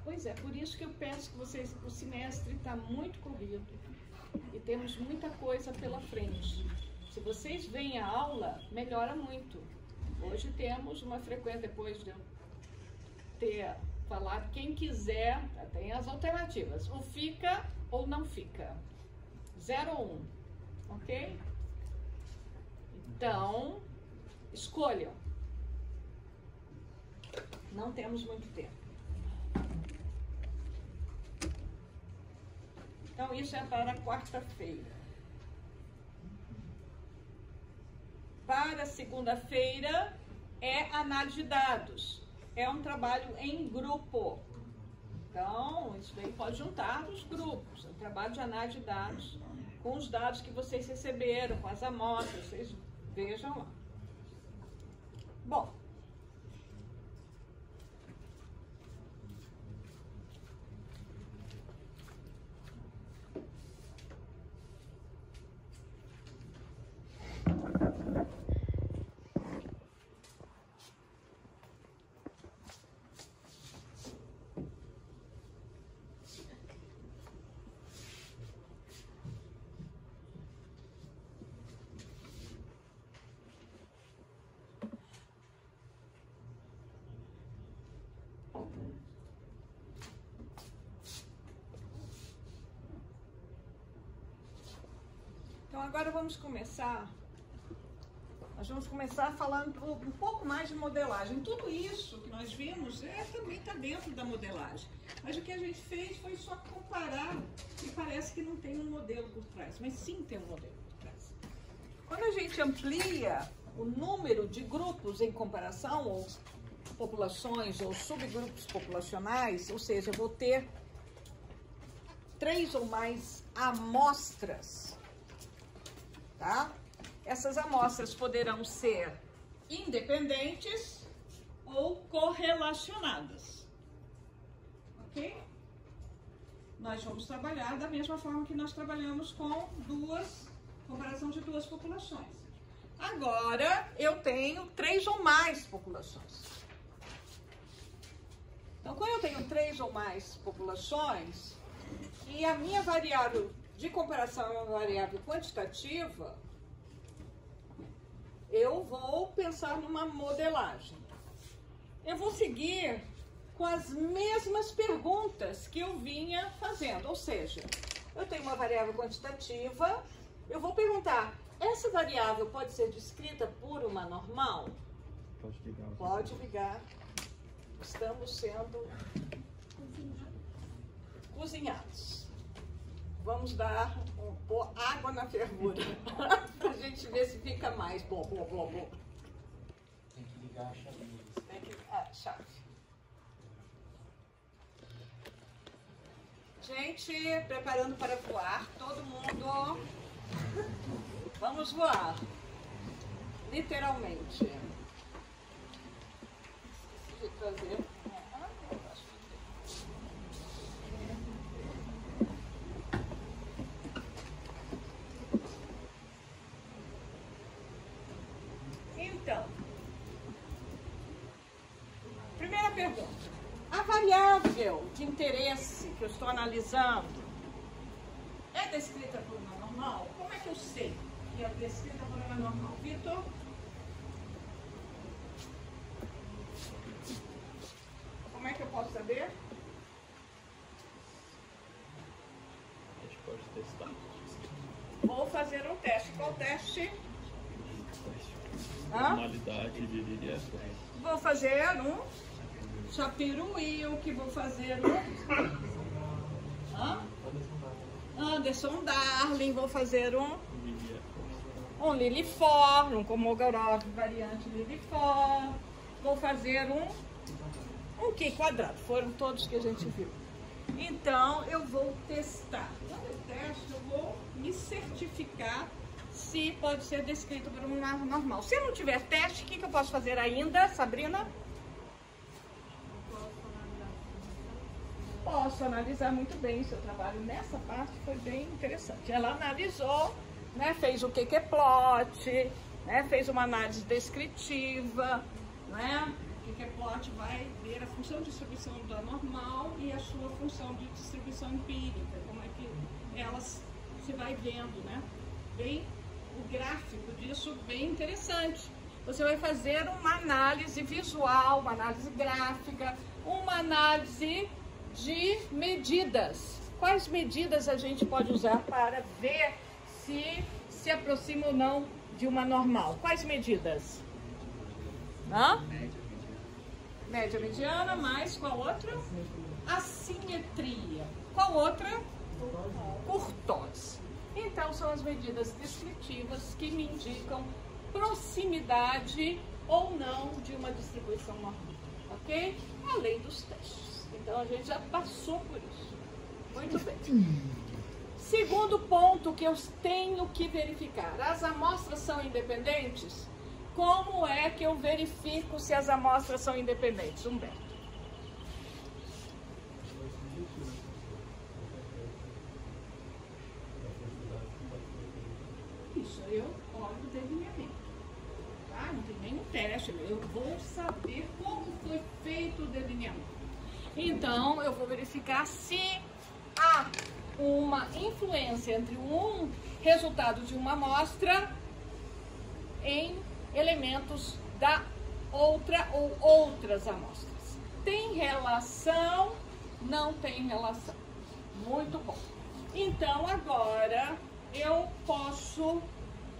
Pois é, por isso que eu peço que vocês, o semestre está muito corrido e temos muita coisa pela frente. Se vocês veem a aula, melhora muito. Hoje temos uma frequência, depois de eu ter falado, quem quiser, tem as alternativas, ou fica ou não fica, 0 ou 1, ok? Então, escolham. Não temos muito tempo. Então, isso é para quarta-feira. Para segunda-feira é análise de dados. É um trabalho em grupo. Então, isso daí pode juntar os grupos. É um trabalho de análise de dados com os dados que vocês receberam, com as amostras. Vocês vejam lá. Bom. Então, agora vamos começar. Nós vamos começar falando um pouco mais de modelagem. Tudo isso que nós vimos também está dentro da modelagem. Mas o que a gente fez foi só comparar e parece que não tem um modelo por trás. Mas sim tem um modelo por trás. Quando a gente amplia o número de grupos em comparação, ou populações ou subgrupos populacionais, ou seja, eu vou ter 3 ou mais amostras. Tá? Essas amostras poderão ser independentes ou correlacionadas. Ok? Nós vamos trabalhar da mesma forma que nós trabalhamos com comparação de duas populações. Agora, eu tenho 3 ou mais populações. Então, quando eu tenho 3 ou mais populações, e a minha variável de comparação é uma variável quantitativa, eu vou pensar numa modelagem. Eu vou seguir com as mesmas perguntas que eu vinha fazendo, ou seja, eu tenho uma variável quantitativa, eu vou perguntar, essa variável pode ser descrita por uma normal? Pode ligar. Pode ligar. Estamos sendo cozinhados. Vamos pôr água na fervura pra gente ver se fica mais bom. Tem que ligar a chave. Tem que chave. Gente, preparando para voar, todo mundo. Vamos voar. Literalmente. Esqueci de trazer. Então, primeira pergunta. A variável de interesse que eu estou analisando é descrita por uma normal? Como é que eu sei que é descrita por uma normal? Vitor? Como é que eu posso saber? A gente pode testar. Vou fazer um teste. Qual teste? Normalidade de Lilia. Vou fazer um Shapiro-Wilk, vou fazer um Anderson Darling, vou fazer um Lilifor, um Kolmogorov variante Lilifor, vou fazer um Q quadrado, foram todos que a gente viu. Então, eu vou testar. Quando eu testo, eu vou me certificar se pode ser descrito por uma normal. Se eu não tiver teste, o que eu posso fazer ainda, Sabrina? Posso analisar muito bem o seu trabalho. Nessa parte foi bem interessante. Ela analisou, né, fez o QQ-plot, né, fez uma análise descritiva, né? O QQ-plot vai ver a função de distribuição da normal e a sua função de distribuição empírica, como é que elas se vai vendo, né? Bem, o gráfico disso bem interessante. Você vai fazer uma análise visual, uma análise gráfica, uma análise de medidas. Quais medidas a gente pode usar para ver se aproxima ou não de uma normal? Quais medidas? Média, mediana, mais qual outra? Assimetria. Qual outra? Kurtosis. Então, são as medidas descritivas que me indicam proximidade ou não de uma distribuição normal, ok? Além dos testes. Então, a gente já passou por isso. Muito bem. Segundo ponto que eu tenho que verificar. As amostras são independentes? Como é que eu verifico se as amostras são independentes? Humberto. Isso, eu olho o delineamento. Tá? Não tem nenhum teste. Eu vou saber como foi feito o delineamento. Então, eu vou verificar se há uma influência entre um resultado de uma amostra em elementos da outra ou outras amostras. Tem relação? Não tem relação. Muito bom. Então, agora eu posso,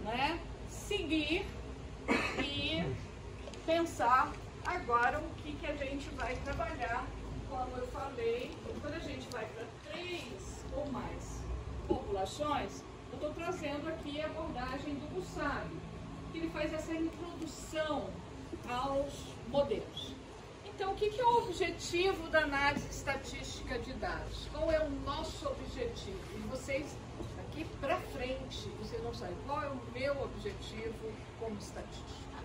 né, seguir e pensar agora o que a gente vai trabalhar. Como eu falei, quando a gente vai para 3 ou mais populações, eu estou trazendo aqui a abordagem do Bussari, que ele faz essa introdução aos modelos. Então, o que é o objetivo da análise estatística de dados? Qual é o nosso objetivo? E vocês, aqui para frente, vocês não sabem qual é o meu objetivo como estatística.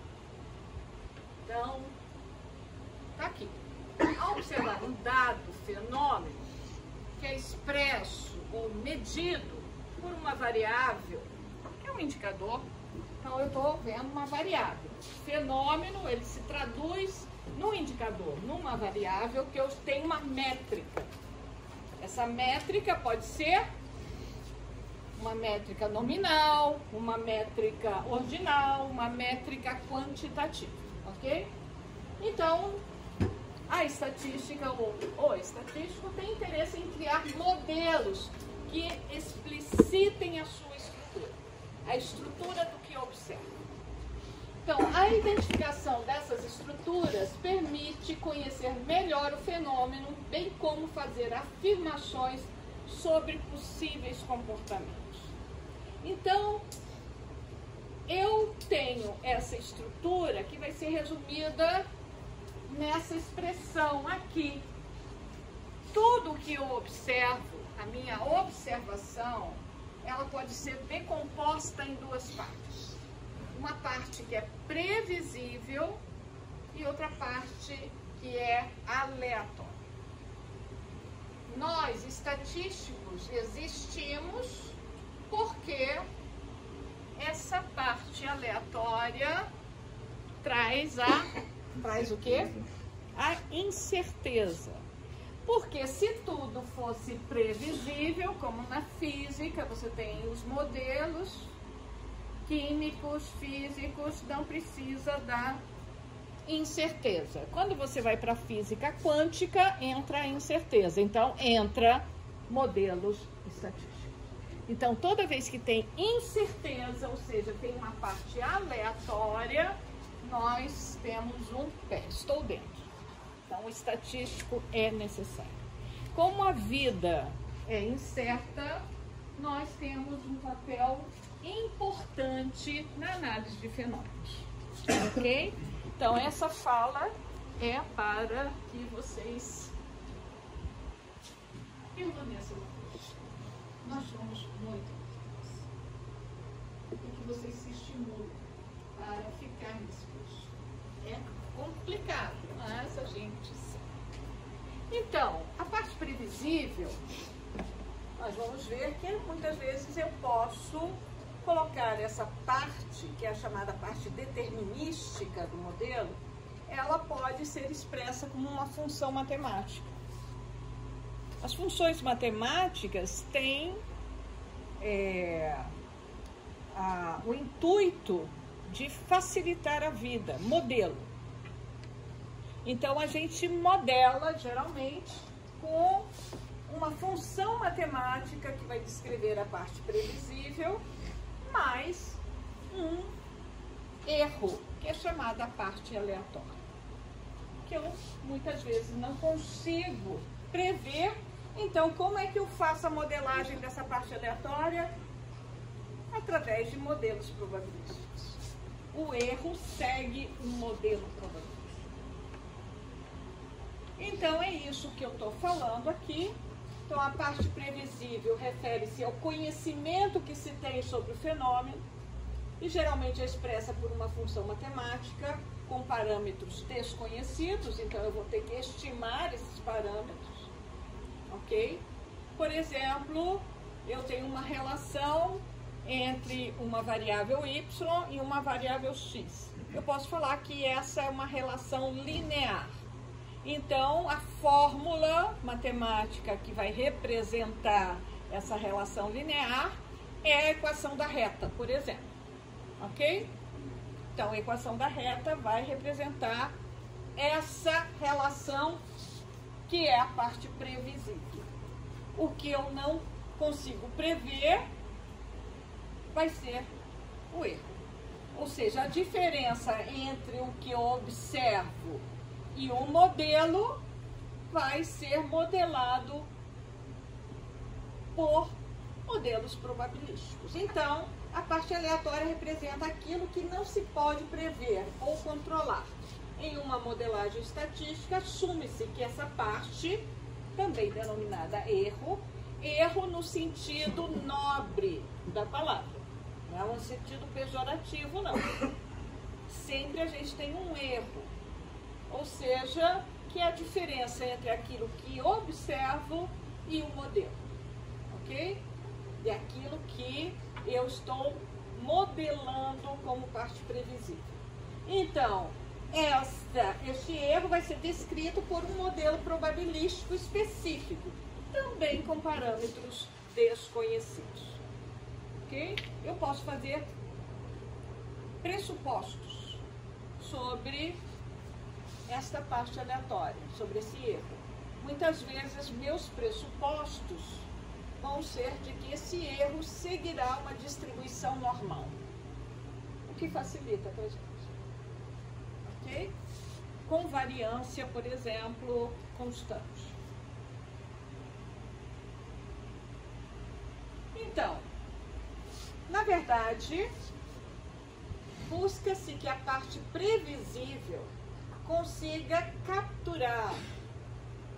Então, está aqui. Ao observar um dado, fenômeno, que é expresso ou medido por uma variável, que é um indicador, então eu estou vendo uma variável. Fenômeno, ele se traduz no indicador, numa variável que eu tenho uma métrica. Essa métrica pode ser uma métrica nominal, uma métrica ordinal, uma métrica quantitativa, ok? Então, a estatística ou o estatístico tem interesse em criar modelos que explicitem a sua estrutura, a estrutura do que observa. Então, a identificação dessas estruturas permite conhecer melhor o fenômeno, bem como fazer afirmações sobre possíveis comportamentos. Então, eu tenho essa estrutura que vai ser resumida nessa expressão aqui. Tudo que eu observo, a minha observação, ela pode ser decomposta em 2 partes. Uma parte que é previsível e outra parte que é aleatória. Nós, estatísticos, existimos porque essa parte aleatória traz o quê? A incerteza. Porque se tudo fosse previsível, como na física, você tem os modelos químicos, físicos, não precisa da incerteza. Quando você vai para a física quântica, entra a incerteza. Então, entra modelos estatísticos. Então, toda vez que tem incerteza, ou seja, tem uma parte aleatória, nós temos um pé, estou dentro. Então, o estatístico é necessário. Como a vida é incerta, nós temos um papel importante na análise de fenômenos. Ok? Então, essa fala é para que vocês permaneçam aqui. Nós somos muito importantes. E que vocês se estimulem para ficar nesse curso. É complicado, mas a gente sabe. Então, a parte previsível, nós vamos ver que muitas vezes eu posso colocar essa parte, que é a chamada parte determinística do modelo, ela pode ser expressa como uma função matemática. As funções matemáticas têm o intuito de facilitar a vida, modelo. Então, a gente modela, geralmente, com uma função matemática que vai descrever a parte previsível, mais um erro, que é chamada a parte aleatória, que eu muitas vezes não consigo prever. Então, como é que eu faço a modelagem dessa parte aleatória? Através de modelos probabilísticos. O erro segue um modelo probabilístico. Então, é isso que eu estou falando aqui. Então, a parte previsível refere-se ao conhecimento que se tem sobre o fenômeno e geralmente é expressa por uma função matemática com parâmetros desconhecidos, então eu vou ter que estimar esses parâmetros, ok? Por exemplo, eu tenho uma relação entre uma variável y e uma variável x. Eu posso falar que essa é uma relação linear. Então, a fórmula matemática que vai representar essa relação linear é a equação da reta, por exemplo. Ok? Então, a equação da reta vai representar essa relação que é a parte previsível. O que eu não consigo prever vai ser o erro. Ou seja, a diferença entre o que eu observo e o modelo vai ser modelado por modelos probabilísticos. Então, a parte aleatória representa aquilo que não se pode prever ou controlar. Em uma modelagem estatística, assume-se que essa parte, também denominada erro, erro no sentido nobre da palavra, não é um sentido pejorativo, não. Sempre a gente tem um erro, ou seja, que é a diferença entre aquilo que observo e o modelo, ok? E aquilo que eu estou modelando como parte previsível. Então, este erro vai ser descrito por um modelo probabilístico específico, também com parâmetros desconhecidos. Ok? Eu posso fazer pressupostos sobre esta parte aleatória, sobre esse erro. Muitas vezes, meus pressupostos vão ser de que esse erro seguirá uma distribuição normal, o que facilita para a gente. Ok? Com variância, por exemplo, constante. Então, na verdade, busca-se que a parte previsível consiga capturar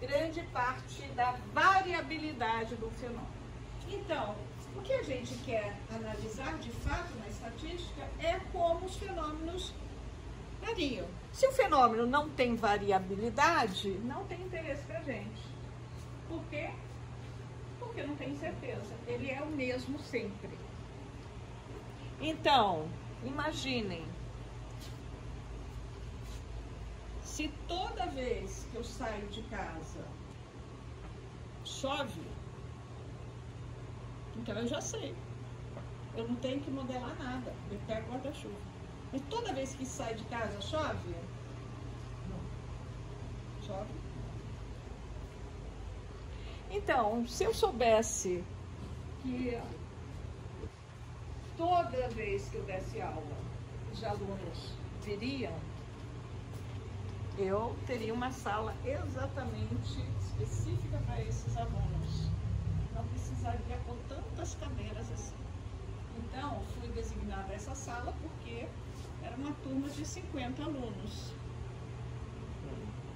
grande parte da variabilidade do fenômeno. Então, o que a gente quer analisar de fato na estatística é como os fenômenos variam. Se o fenômeno não tem variabilidade, não tem interesse para a gente. Por quê? Porque não tem certeza. Ele é o mesmo sempre. Então, imaginem, se toda vez que eu saio de casa chove, então eu já sei. Eu não tenho que modelar nada, eu pego guarda-chuva. Mas toda vez que sai de casa chove? Não. Chove? Então, se eu soubesse que toda vez que eu desse aula, os alunos viriam, eu teria uma sala exatamente específica para esses alunos. Não precisaria pôr tantas cadeiras assim. Então, fui designada essa sala porque era uma turma de 50 alunos.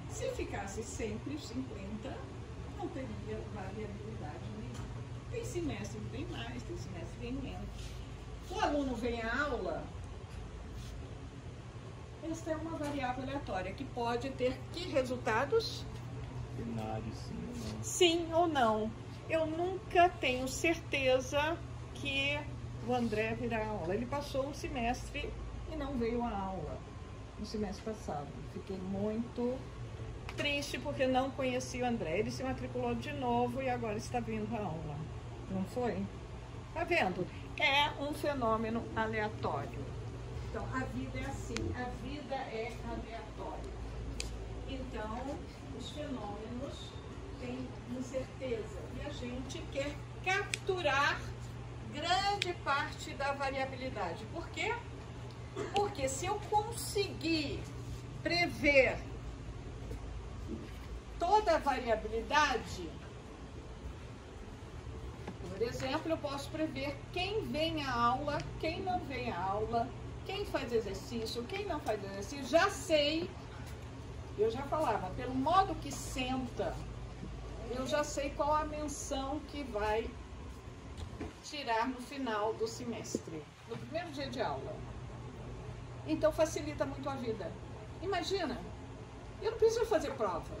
Se ficasse sempre 50, não teria variabilidade nenhuma. Tem semestre que tem mais, tem semestre que tem menos. O aluno vem à aula, esta é uma variável aleatória que pode ter que resultados? Binário, sim ou não. Sim ou não. Eu nunca tenho certeza que o André virá à aula. Ele passou um semestre e não veio à aula no semestre passado. Fiquei muito triste porque não conheci o André. Ele se matriculou de novo e agora está vindo à aula. Não foi? Tá vendo? É um fenômeno aleatório. Então, a vida é assim, a vida é aleatória. Então, os fenômenos têm incerteza e a gente quer capturar grande parte da variabilidade. Por quê? Porque se eu conseguir prever toda a variabilidade, por exemplo, eu posso prever quem vem à aula, quem não vem à aula, quem faz exercício, quem não faz exercício, já sei, eu já falava, pelo modo que senta, eu já sei qual a menção que vai tirar no final do semestre, no primeiro dia de aula. Então facilita muito a vida. Imagina, eu não preciso fazer prova,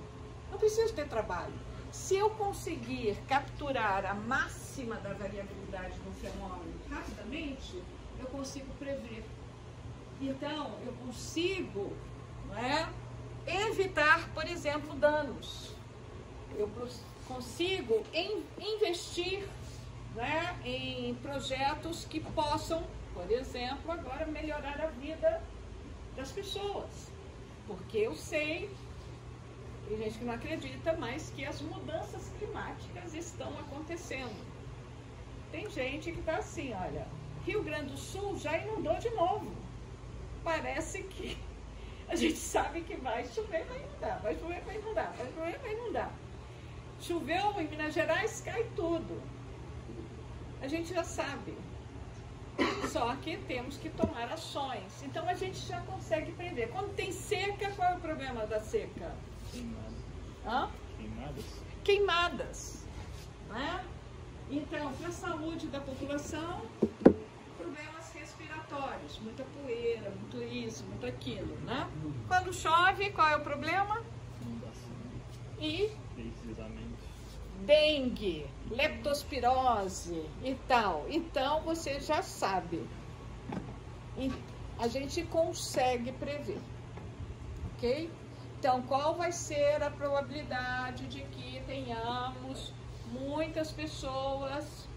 não preciso ter trabalho. Se eu conseguir capturar a máxima da variabilidade do fenômeno rapidamente, eu consigo prever. Então, eu consigo, não é, evitar, por exemplo, danos. Eu consigo investir, né, em projetos que possam, por exemplo, agora melhorar a vida das pessoas. Porque eu sei, tem gente que não acredita, mas que as mudanças climáticas estão acontecendo. Tem gente que está assim, olha, Rio Grande do Sul já inundou de novo. Parece que a gente sabe que vai chover, vai inundar, vai chover, vai inundar, vai chover, vai inundar. Choveu em Minas Gerais, cai tudo. A gente já sabe. Só que temos que tomar ações. Então a gente já consegue prever. Quando tem seca, qual é o problema da seca? Queimadas. Queimadas. Né? Então, para a saúde da população, problemas respiratórios, muita poeira, muito isso, muito aquilo, né? Quando chove, qual é o problema? Inundação. E Deslizamento. dengue, leptospirose e tal. Então, você já sabe. E a gente consegue prever, ok? Então, qual vai ser a probabilidade de que tenhamos muitas pessoas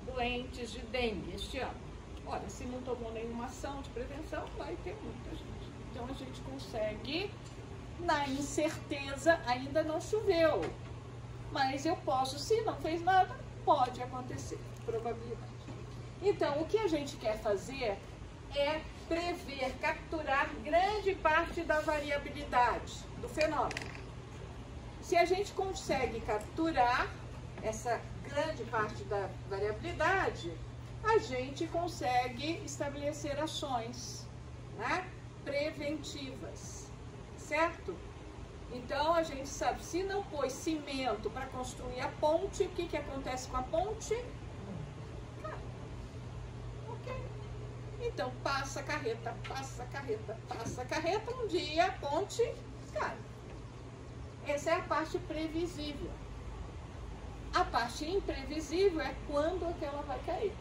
doentes de dengue este ano? Olha, se não tomou nenhuma ação de prevenção, vai ter muita gente. Então, a gente consegue, na incerteza, ainda não choveu. Mas eu posso, se não fez nada, pode acontecer, probabilidade. Então, o que a gente quer fazer é prever, capturar grande parte da variabilidade do fenômeno. Se a gente consegue capturar essa grande parte da variabilidade, a gente consegue estabelecer ações, né, preventivas, certo? Então, a gente sabe, se não pôs cimento para construir a ponte, o que, que acontece com a ponte? Cai. Ok. Então, passa a carreta, passa a carreta, passa a carreta, um dia a ponte cai. Essa é a parte previsível. A parte imprevisível é quando que ela vai cair.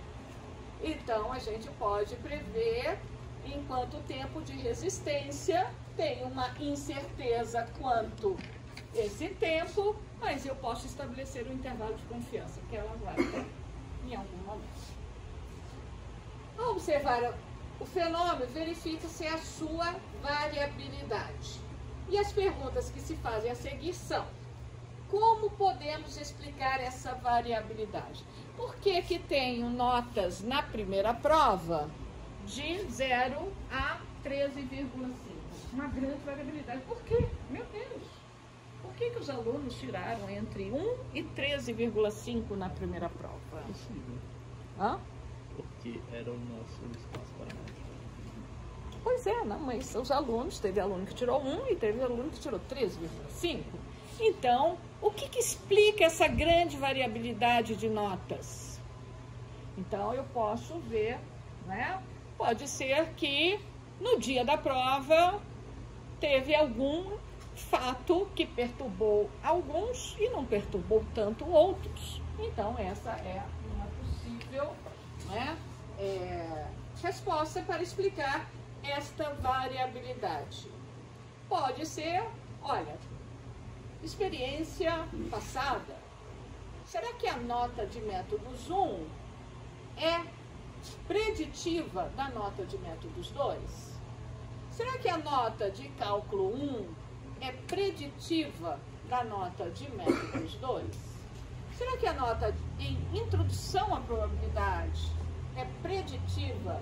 Então, a gente pode prever em quanto tempo de resistência, tem uma incerteza quanto esse tempo, mas eu posso estabelecer um intervalo de confiança que ela vai ter em algum momento. Ao observar o fenômeno, verifica-se a sua variabilidade. E as perguntas que se fazem a seguir são: como podemos explicar essa variabilidade? Por que que tenho notas na primeira prova de 0 a 13,5? Uma grande variabilidade. Por quê? Meu Deus! Por que que os alunos tiraram entre 1 e 13,5 na primeira prova? Possível. Hã? Porque era o nosso espaço para nós. Pois é, não, mas os alunos, teve aluno que tirou 1 e teve aluno que tirou 13,5. Então, o que que explica essa grande variabilidade de notas? Então, eu posso ver, né? Pode ser que no dia da prova teve algum fato que perturbou alguns e não perturbou tanto outros. Então, essa é uma possível, né, resposta para explicar esta variabilidade. Pode ser, olha, experiência passada. Será que a nota de métodos 1 é preditiva da nota de métodos 2? Será que a nota de cálculo 1 é preditiva da nota de métodos 2? Será que a nota em introdução à probabilidade é preditiva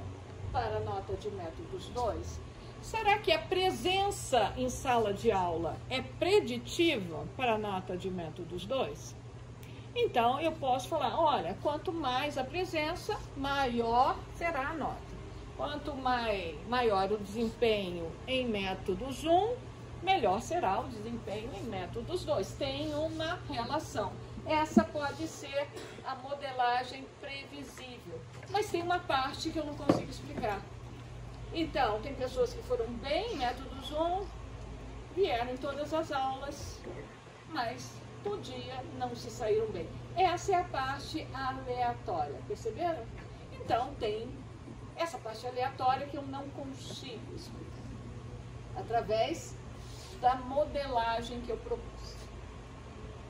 para a nota de métodos 2? Será que a presença em sala de aula é preditiva para a nota de métodos 2? Então, eu posso falar, olha, quanto mais a presença, maior será a nota. Quanto maior o desempenho em métodos 1, melhor será o desempenho em métodos 2. Tem uma relação. Essa pode ser a modelagem previsível, mas tem uma parte que eu não consigo explicar. Então, tem pessoas que foram bem em métodos 1, vieram em todas as aulas, mas podia não se saíram bem. Essa é a parte aleatória, perceberam? Então, tem essa parte aleatória que eu não consigo explicar, através da modelagem que eu propus.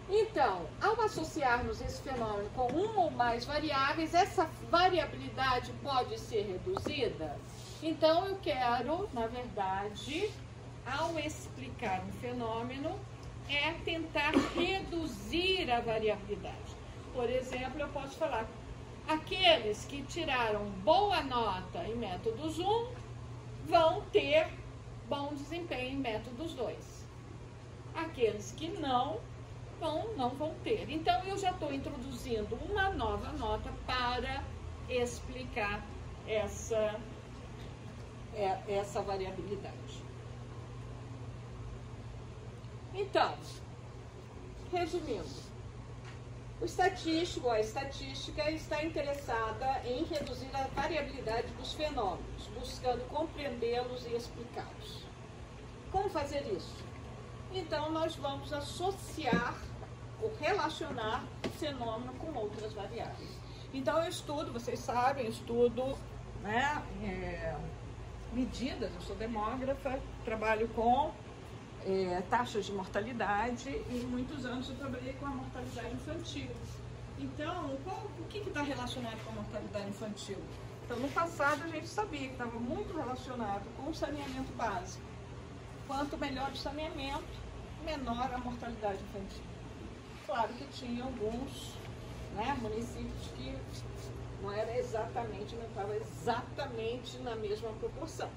Então, ao associarmos esse fenômeno com uma ou mais variáveis, essa variabilidade pode ser reduzida? Então, eu quero, na verdade, ao explicar um fenômeno, é tentar reduzir a variabilidade. Por exemplo, eu posso falar, aqueles que tiraram boa nota em métodos 1 vão ter bom desempenho em métodos 2. Aqueles que não vão ter. Então, eu já estou introduzindo uma nova nota para explicar essa variabilidade. Então, resumindo, a estatística está interessada em reduzir a variabilidade dos fenômenos, buscando compreendê-los e explicá-los. Como fazer isso? Então, nós vamos associar ou relacionar o fenômeno com outras variáveis. Então, eu estudo, vocês sabem, eu estudo, né, medidas, eu sou demógrafa, trabalho com taxas de mortalidade e muitos anos eu trabalhei com a mortalidade infantil. Então, o que está relacionado com a mortalidade infantil? Então, no passado a gente sabia que estava muito relacionado com o saneamento básico. Quanto melhor o saneamento, menor a mortalidade infantil. Claro que tinha alguns, né, municípios que não era exatamente, não estava exatamente na mesma proporção.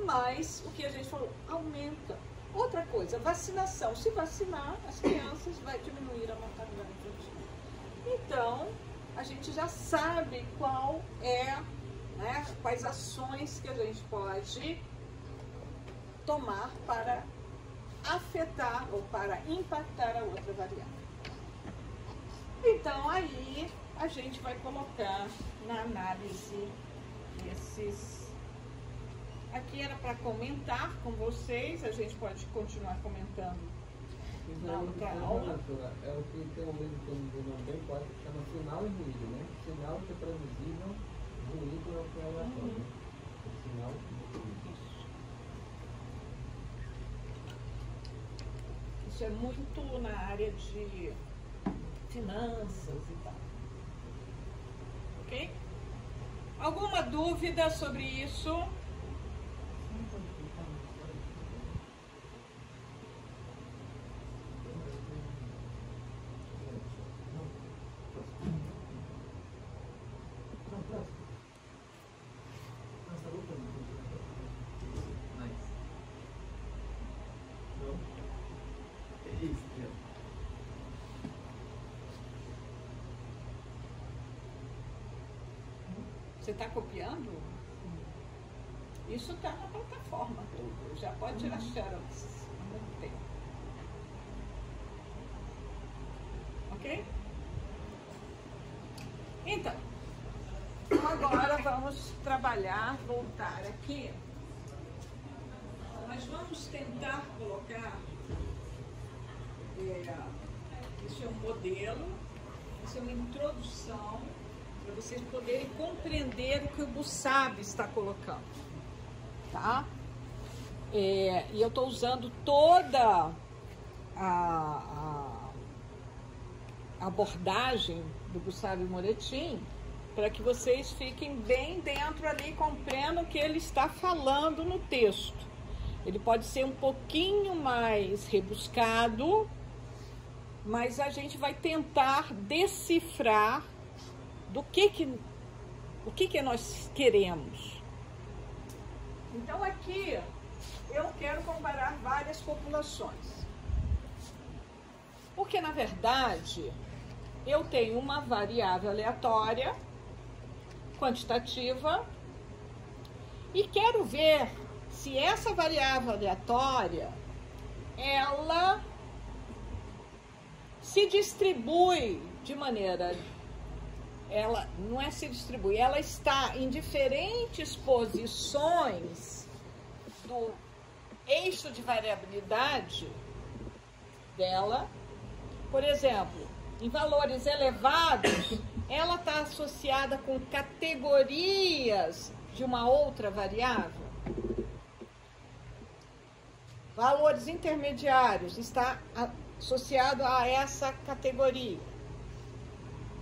Mas o que a gente falou, aumenta. Outra coisa, vacinação. Se vacinar as crianças, vai diminuir a mortalidade infantil. Então, a gente já sabe qual é, né, quais ações que a gente pode tomar para afetar ou para impactar a outra variável. Então, aí a gente vai colocar na análise esses. Aqui era para comentar com vocês, a gente pode continuar comentando na outra aula. É o que tem um livro que eu não bem pode, que chama Sinal e Ruído, né? Sinal que é previsível, ruído é o que é aleatório. Sinal e ruído. Isso é muito na área de finanças e tal. Ok? Alguma dúvida sobre isso? Você está copiando? Isso está na plataforma toda. Já pode tirar xerox há muito tempo. Ok? Então, agora vamos trabalhar, voltar aqui. Nós vamos tentar colocar. Isso é um modelo, isso é uma introdução, para vocês poderem compreender o que o Busabe está colocando, tá? E eu estou usando toda a abordagem do Busabe Moretti para que vocês fiquem bem dentro ali e compreendam o que ele está falando no texto. Ele pode ser um pouquinho mais rebuscado, mas a gente vai tentar decifrar o que nós queremos. Então aqui eu quero comparar várias populações. Porque na verdade eu tenho uma variável aleatória, quantitativa, e quero ver se essa variável aleatória ela se distribui de maneira... Ela não é se distribui, ela está em diferentes posições do eixo de variabilidade dela. Por exemplo, em valores elevados, ela está associada com categorias de uma outra variável. Valores intermediários está associado a essa categoria.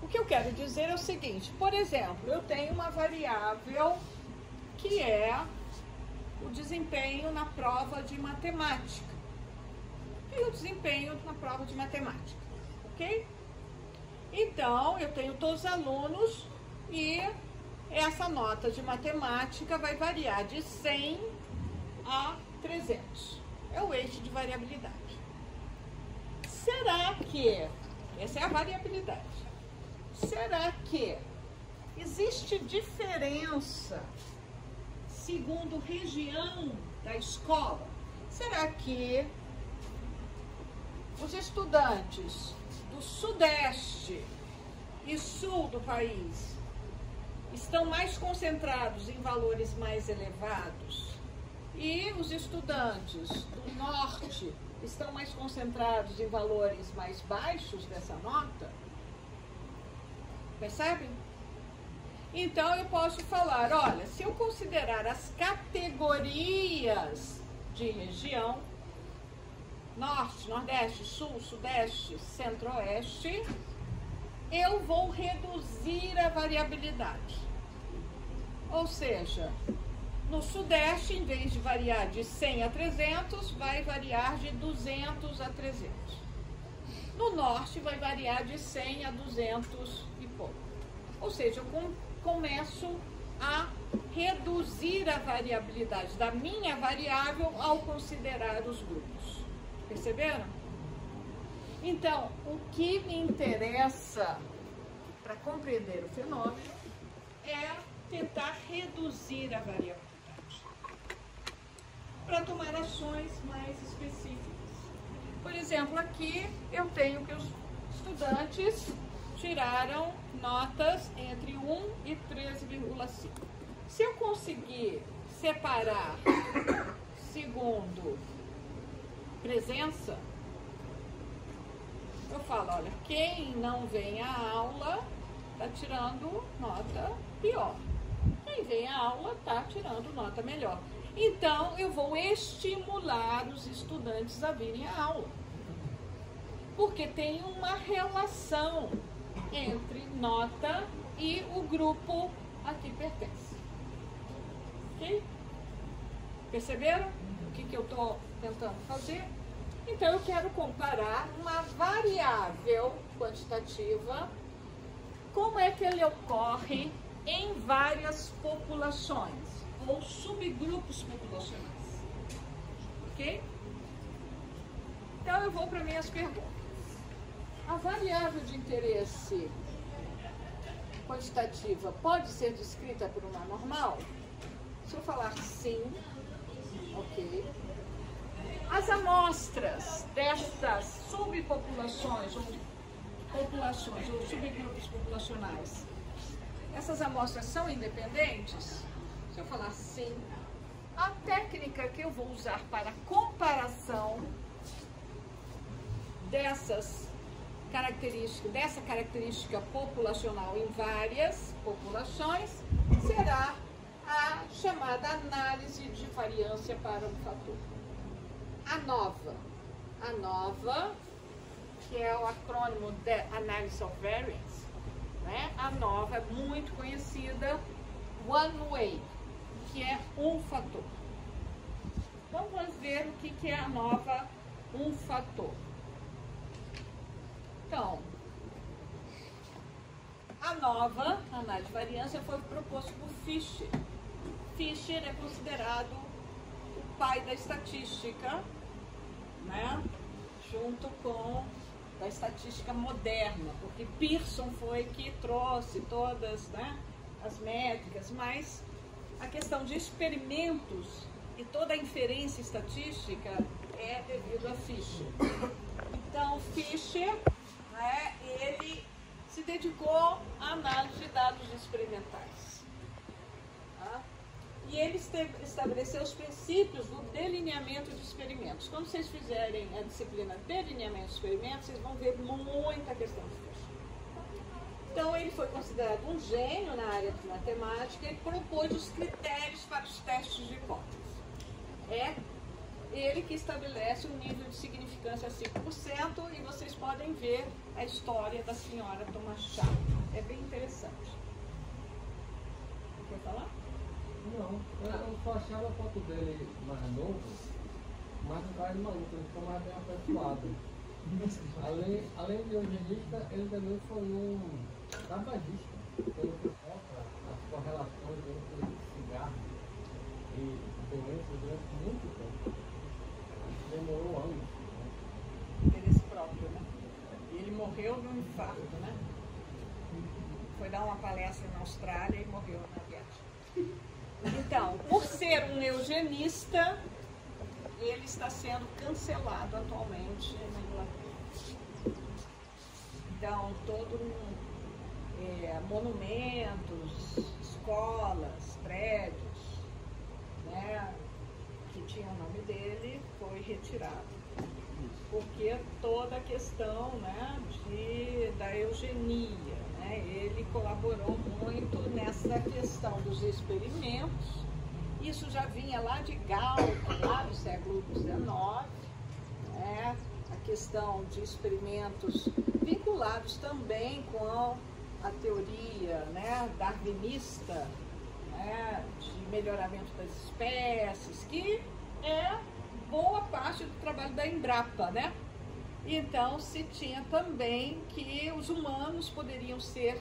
O que eu quero dizer é o seguinte, por exemplo, eu tenho uma variável que é o desempenho na prova de matemática. E o desempenho na prova de matemática, ok? Então, eu tenho todos os alunos e essa nota de matemática vai variar de 100 a 300. É o eixo de variabilidade. Será que... Essa é a variabilidade. Será que existe diferença segundo região da escola? Será que os estudantes do sudeste e sul do país estão mais concentrados em valores mais elevados e os estudantes do norte estão mais concentrados em valores mais baixos dessa nota? Percebem? Então eu posso falar, olha, se eu considerar as categorias de região, norte, nordeste, sul, sudeste, centro-oeste, eu vou reduzir a variabilidade. Ou seja, no sudeste, em vez de variar de 100 a 300, vai variar de 200 a 300. No norte vai variar de 100 a 200 e pouco. Ou seja, eu começo a reduzir a variabilidade da minha variável ao considerar os grupos. Perceberam? Então, o que me interessa para compreender o fenômeno é tentar reduzir a variabilidade para tomar ações mais específicas. Por exemplo, aqui eu tenho que os estudantes tiraram notas entre 1 e 13,5. Se eu conseguir separar segundo presença, eu falo, olha, quem não vem à aula está tirando nota pior. Quem vem à aula está tirando nota melhor. Então, eu vou estimular os estudantes a virem à aula. porque tem uma relação entre nota e o grupo a que pertence. Ok? Perceberam o que eu estou tentando fazer? Então, eu quero comparar uma variável quantitativa, como é que ele ocorre em várias populações ou subgrupos populacionais. Ok? Então, eu vou para minhas perguntas. A variável de interesse quantitativa pode ser descrita por uma normal? Se eu falar sim, ok. As amostras destas subpopulações ou populações ou subgrupos populacionais, essas amostras são independentes? Se eu falar sim, a técnica que eu vou usar para comparação dessa característica populacional em várias populações será a chamada análise de variância para um fator. A nova, que é o acrônimo de Analysis of Variance, né? A nova é muito conhecida, one way, que é um fator. Então, vamos ver o que é a nova um fator. Então, a nova análise de variância foi proposta por Fisher. Fisher é considerado o pai da estatística, né? Junto com a estatística moderna, porque Pearson foi que trouxe todas, né, as métricas, mas a questão de experimentos e toda a inferência estatística é devido a Fisher. Então, Fisher, né, ele se dedicou à análise de dados experimentais. Tá? E ele estabeleceu os princípios do delineamento de experimentos. Quando vocês fizerem a disciplina delineamento de experimentos, vocês vão ver muita questão de Fisher. Então, ele foi considerado um gênio na área de matemática e propôs os critérios para os testes de hipótese. É ele que estabelece um nível de significância 5%, e vocês podem ver a história da senhora Thomas Shaw. É bem interessante. Quer falar? Não, eu só achava a foto dele mais novo, mas um cara de maluco, ele ficou mais bem afetuado. Além de eugenista, ele também foi um tabagista. Pelo que conta as correlações entre cigarro e doenças durante muito tempo. Demorou anos. Né? Interesse próprio, né? E ele morreu de um infarto, né? Foi dar uma palestra na Austrália e morreu na viagem. Então, por ser um eugenista, ele está sendo cancelado atualmente na Inglaterra. Então, monumentos, escolas, prédios, né, que tinha o nome dele, foi retirado. Porque toda a questão, né, da eugenia, né, ele colaborou muito nessa questão dos experimentos. Isso já vinha lá de Galton, lá do século XIX, né, a questão de experimentos vinculados também com a teoria, né, darwinista, né, de melhoramento das espécies, que é boa parte do trabalho da Embrapa, né? Então, se tinha também que os humanos poderiam ser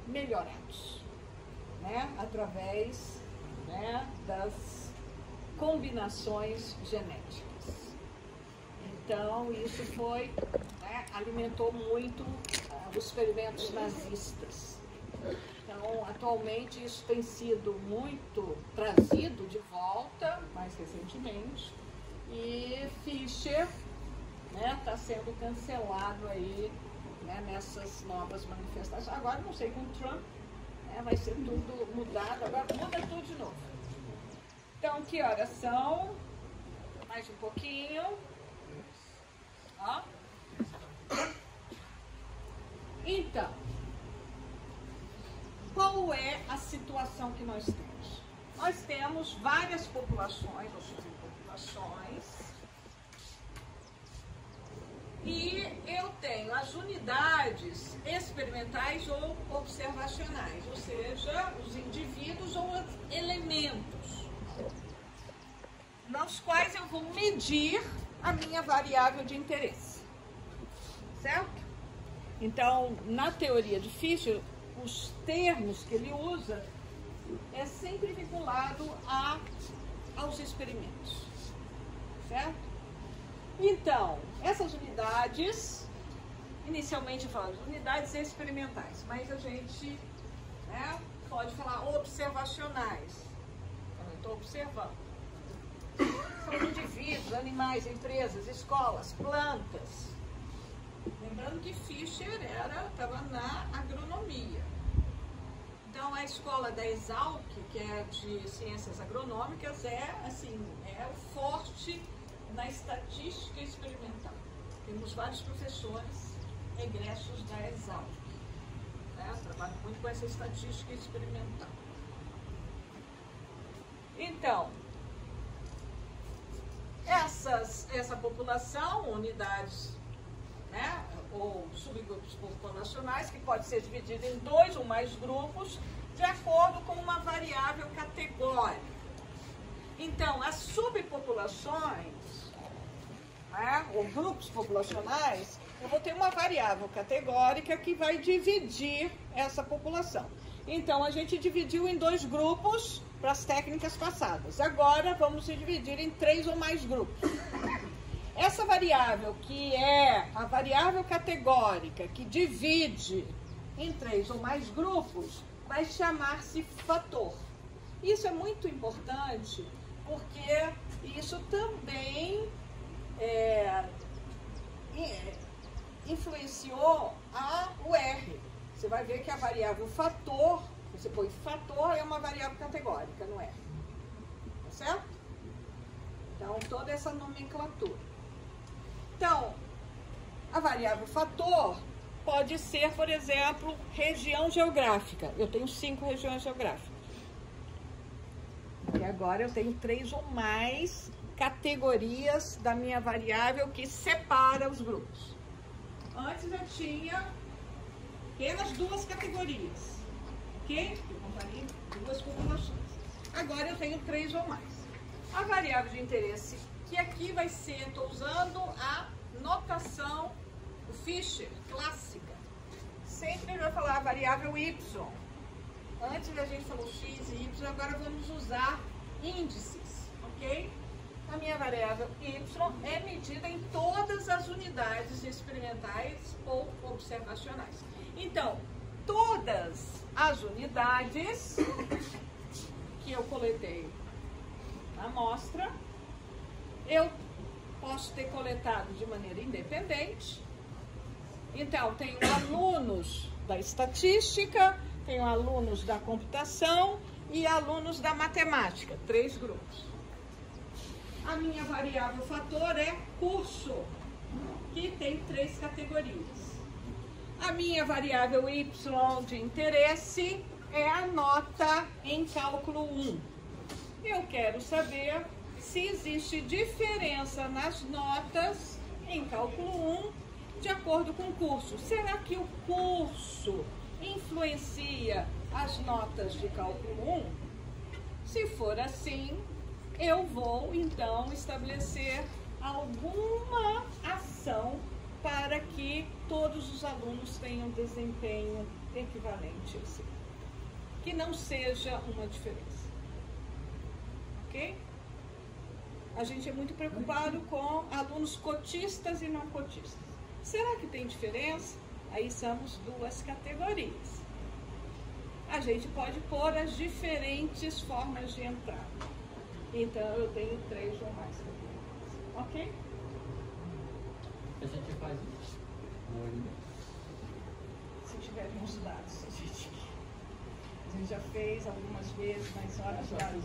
melhorados, né? Através, né, das combinações genéticas. Então, isso foi, né, alimentou muito os experimentos nazistas. Então, atualmente, isso tem sido muito trazido de volta, mais recentemente, e Fisher, né, está sendo cancelado aí, né, nessas novas manifestações. Agora, não sei, com Trump, né, vai ser tudo mudado, agora muda tudo de novo. Então, que horas são? Mais um pouquinho. Ó. Então, qual é a situação que nós temos? Nós temos várias populações ou subpopulações E eu tenho as unidades experimentais ou observacionais, ou seja, os indivíduos ou os elementos, nos quais eu vou medir a minha variável de interesse, certo? Então, na teoria de Fisher, os termos que ele usa é sempre vinculado aos experimentos, certo? Então, essas unidades, inicialmente eu falo de unidades experimentais, mas a gente pode falar observacionais. Então, eu estou observando. São indivíduos, animais, empresas, escolas, plantas. Lembrando que Fisher estava na agronomia. Então, a escola da Exalc, que é de ciências agronômicas, é o forte na estatística experimental. Temos vários professores egressos da Exalc. Trabalho muito com essa estatística experimental. Então, essa população, unidades, ou subgrupos populacionais, que pode ser dividida em 2 ou mais grupos, de acordo com uma variável categórica. Então, as subpopulações, ou grupos populacionais, eu vou ter uma variável categórica que vai dividir essa população. Então, a gente dividiu em 2 grupos para as técnicas passadas. Agora, vamos se dividir em 3 ou mais grupos. Essa variável, que é a variável categórica, que divide em 3 ou mais grupos, vai chamar-se fator. Isso é muito importante, porque isso também influenciou o R. Você vai ver que a variável fator, você põe fator, é uma variável categórica, não é? Tá certo? Então, toda essa nomenclatura. Então, a variável fator pode ser, por exemplo, região geográfica. Eu tenho 5 regiões geográficas. E agora eu tenho 3 ou mais categorias da minha variável que separa os grupos. Antes eu tinha apenas 2 categorias, ok? Eu comparei 2 populações. Agora eu tenho 3 ou mais. A variável de interesse, que aqui vai ser, estou usando a notação do Fisher, clássica. Sempre vai falar a variável y. Antes a gente falou x e y, agora vamos usar índices, ok? A minha variável y é medida em todas as unidades experimentais ou observacionais. Então, todas as unidades que eu coletei na amostra, eu posso ter coletado de maneira independente. Então, tenho alunos da estatística, tenho alunos da computação e alunos da matemática, 3 grupos. A minha variável fator é curso, que tem 3 categorias. A minha variável y de interesse é a nota em cálculo 1. Eu quero saber se existe diferença nas notas em cálculo 1 de acordo com o curso. Será que o curso influencia as notas de cálculo 1? Se for assim, eu vou então estabelecer alguma ação para que todos os alunos tenham desempenho equivalente a esse, que não seja uma diferença. Ok? A gente é muito preocupado com alunos cotistas e não cotistas. Será que tem diferença? Aí somos 2 categorias. A gente pode pôr as diferentes formas de entrar. Então, eu tenho 3 ou mais categorias. Ok? A gente faz isso. Se tiverem os dados, a gente já fez algumas vezes, mas olha os dados.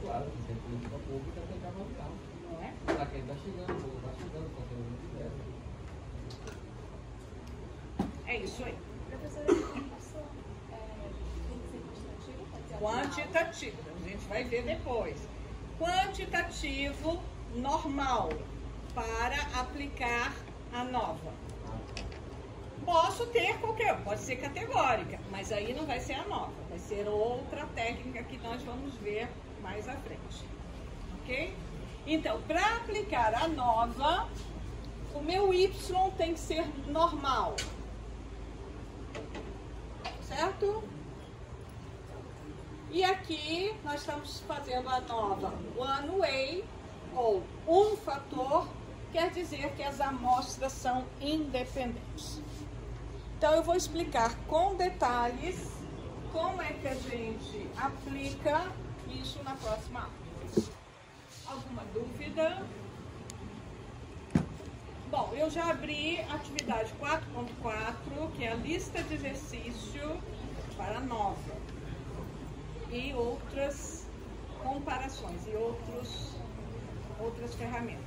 Claro, que sempre política pública tem que avaliar. Não é? Para quem está chegando, conteúdo de deve. É isso aí. Professora, isso tem que ser quantitativo? Pode ser Quantitativo, a gente vai ver depois. Quantitativo normal. para aplicar a nova. Posso ter qualquer, pode ser categórica, mas aí não vai ser a nova, vai ser outra técnica que nós vamos ver mais à frente, ok? Então, para aplicar a nova, o meu Y tem que ser normal, certo? E aqui nós estamos fazendo a nova one way, ou um fator, quer dizer que as amostras são independentes. Então, eu vou explicar com detalhes como é que a gente aplica isso na próxima aula. Alguma dúvida? Bom, eu já abri a atividade 4.4, que é a lista de exercício para nova. E outras comparações e outras ferramentas.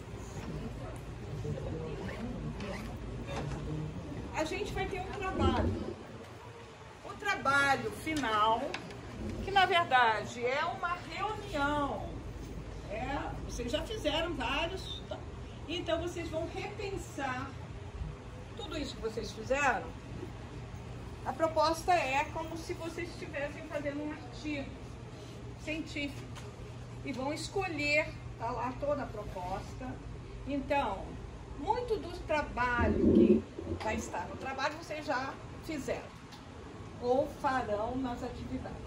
A gente vai ter um trabalho. O trabalho final, que na verdade é uma reunião. Vocês já fizeram vários, então vocês vão repensar tudo isso que vocês fizeram. A proposta é como se vocês estivessem fazendo um artigo científico e vão escolher, tá lá toda a proposta. Então, muito do trabalho que vai estar no trabalho vocês já fizeram ou farão nas atividades.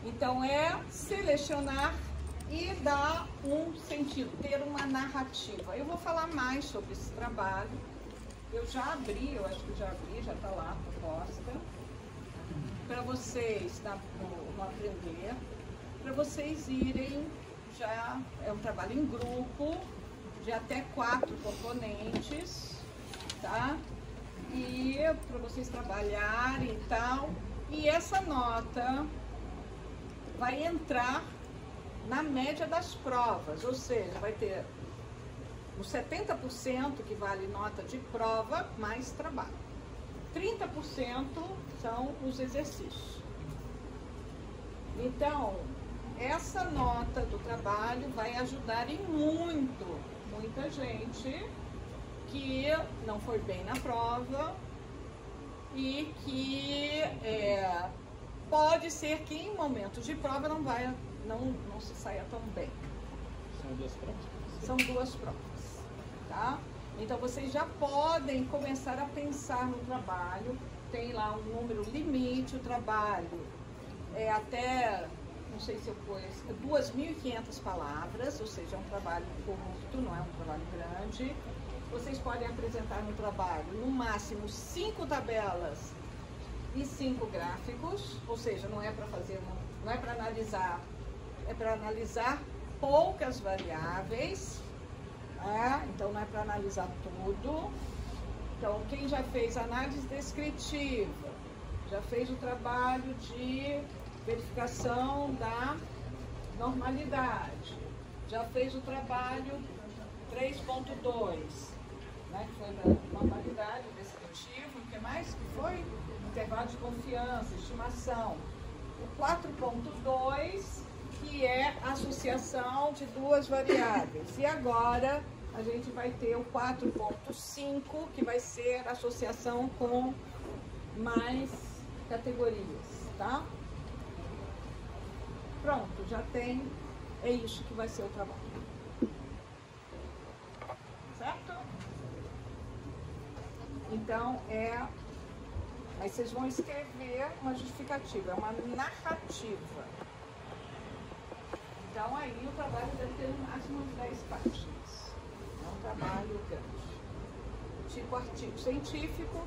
Então, é selecionar e dar um sentido, ter uma narrativa. Eu vou falar mais sobre esse trabalho. Eu já abri, eu acho que já abri, já está lá a proposta. Para vocês, no aprender, para vocês irem, já é um trabalho em grupo, de até 4 componentes, tá? E para vocês trabalharem e tal. E essa nota vai entrar na média das provas, ou seja, vai ter os 70% que vale nota de prova mais trabalho. 30% são os exercícios. Então, essa nota do trabalho vai ajudar em muita gente que não foi bem na prova e que pode ser que em momentos de prova não se saia tão bem. São 2 provas? São 2 provas, tá? Então, vocês já podem começar a pensar no trabalho. Tem lá um número limite, o trabalho é até, não sei se eu pus, 2.500 palavras, ou seja, é um trabalho curto, não é um trabalho grande. Vocês podem apresentar no trabalho, no máximo, 5 tabelas e 5 gráficos, ou seja, não é para fazer, não é para analisar, é para analisar poucas variáveis, então não é para analisar tudo. Então, quem já fez análise descritiva, já fez o trabalho de verificação da normalidade, já fez o trabalho 3.2, né, que foi da normalidade descritiva, o que mais que foi? Intervalo de confiança, estimação. O 4.2, que é a associação de 2 variáveis. E agora a gente vai ter o 4.5, que vai ser a associação com mais categorias, tá? Pronto, já tem, é isso que vai ser o trabalho. Certo? Então, aí vocês vão escrever uma justificativa, é uma narrativa. Então, aí o trabalho deve ter no máximo 10 páginas. É um trabalho grande. Tipo artigo científico,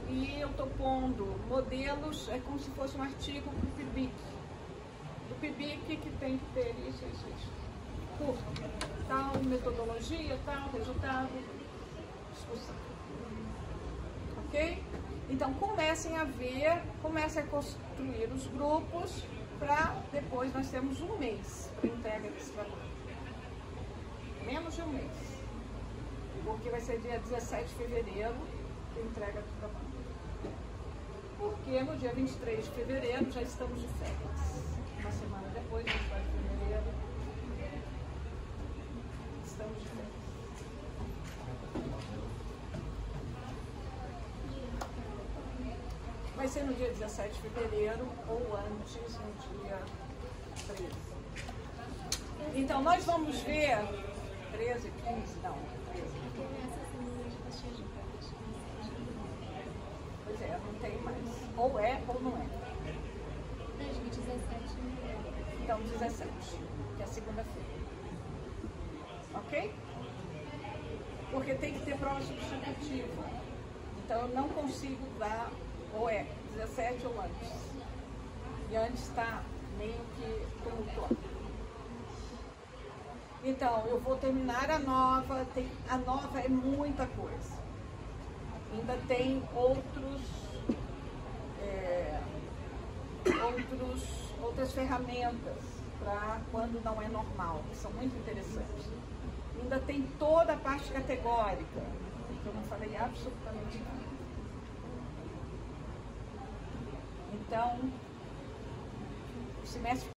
e eu estou pondo modelos, é como se fosse um artigo para o PIBIC. Do PIBIC que tem que ter isso. Curto. Tal metodologia, tal resultado, discussão. Ok? Então, comecem a construir os grupos, para depois nós temos um mês para entrega desse trabalho. Menos de um mês. Porque vai ser dia 17 de fevereiro a entrega do trabalho. Porque no dia 23 de fevereiro já estamos de férias. Uma semana depois, 24 de fevereiro, estamos de férias. Vai ser no dia 17 de fevereiro ou antes, no dia 13. Então, nós vamos ver 13, 15, não, 13. Pois é, não tem mais. Ou é ou não é. Então, 17, que é segunda-feira. Ok? Porque tem que ter prova substitutiva. Então, eu não consigo dar ou é 17 ou antes. E antes está meio que tumultuado. Então, eu vou terminar a nova. A nova é muita coisa. Ainda tem outras ferramentas para quando não é normal, que são muito interessantes. Ainda tem toda a parte categórica, que eu não falei absolutamente nada. Então, o semestre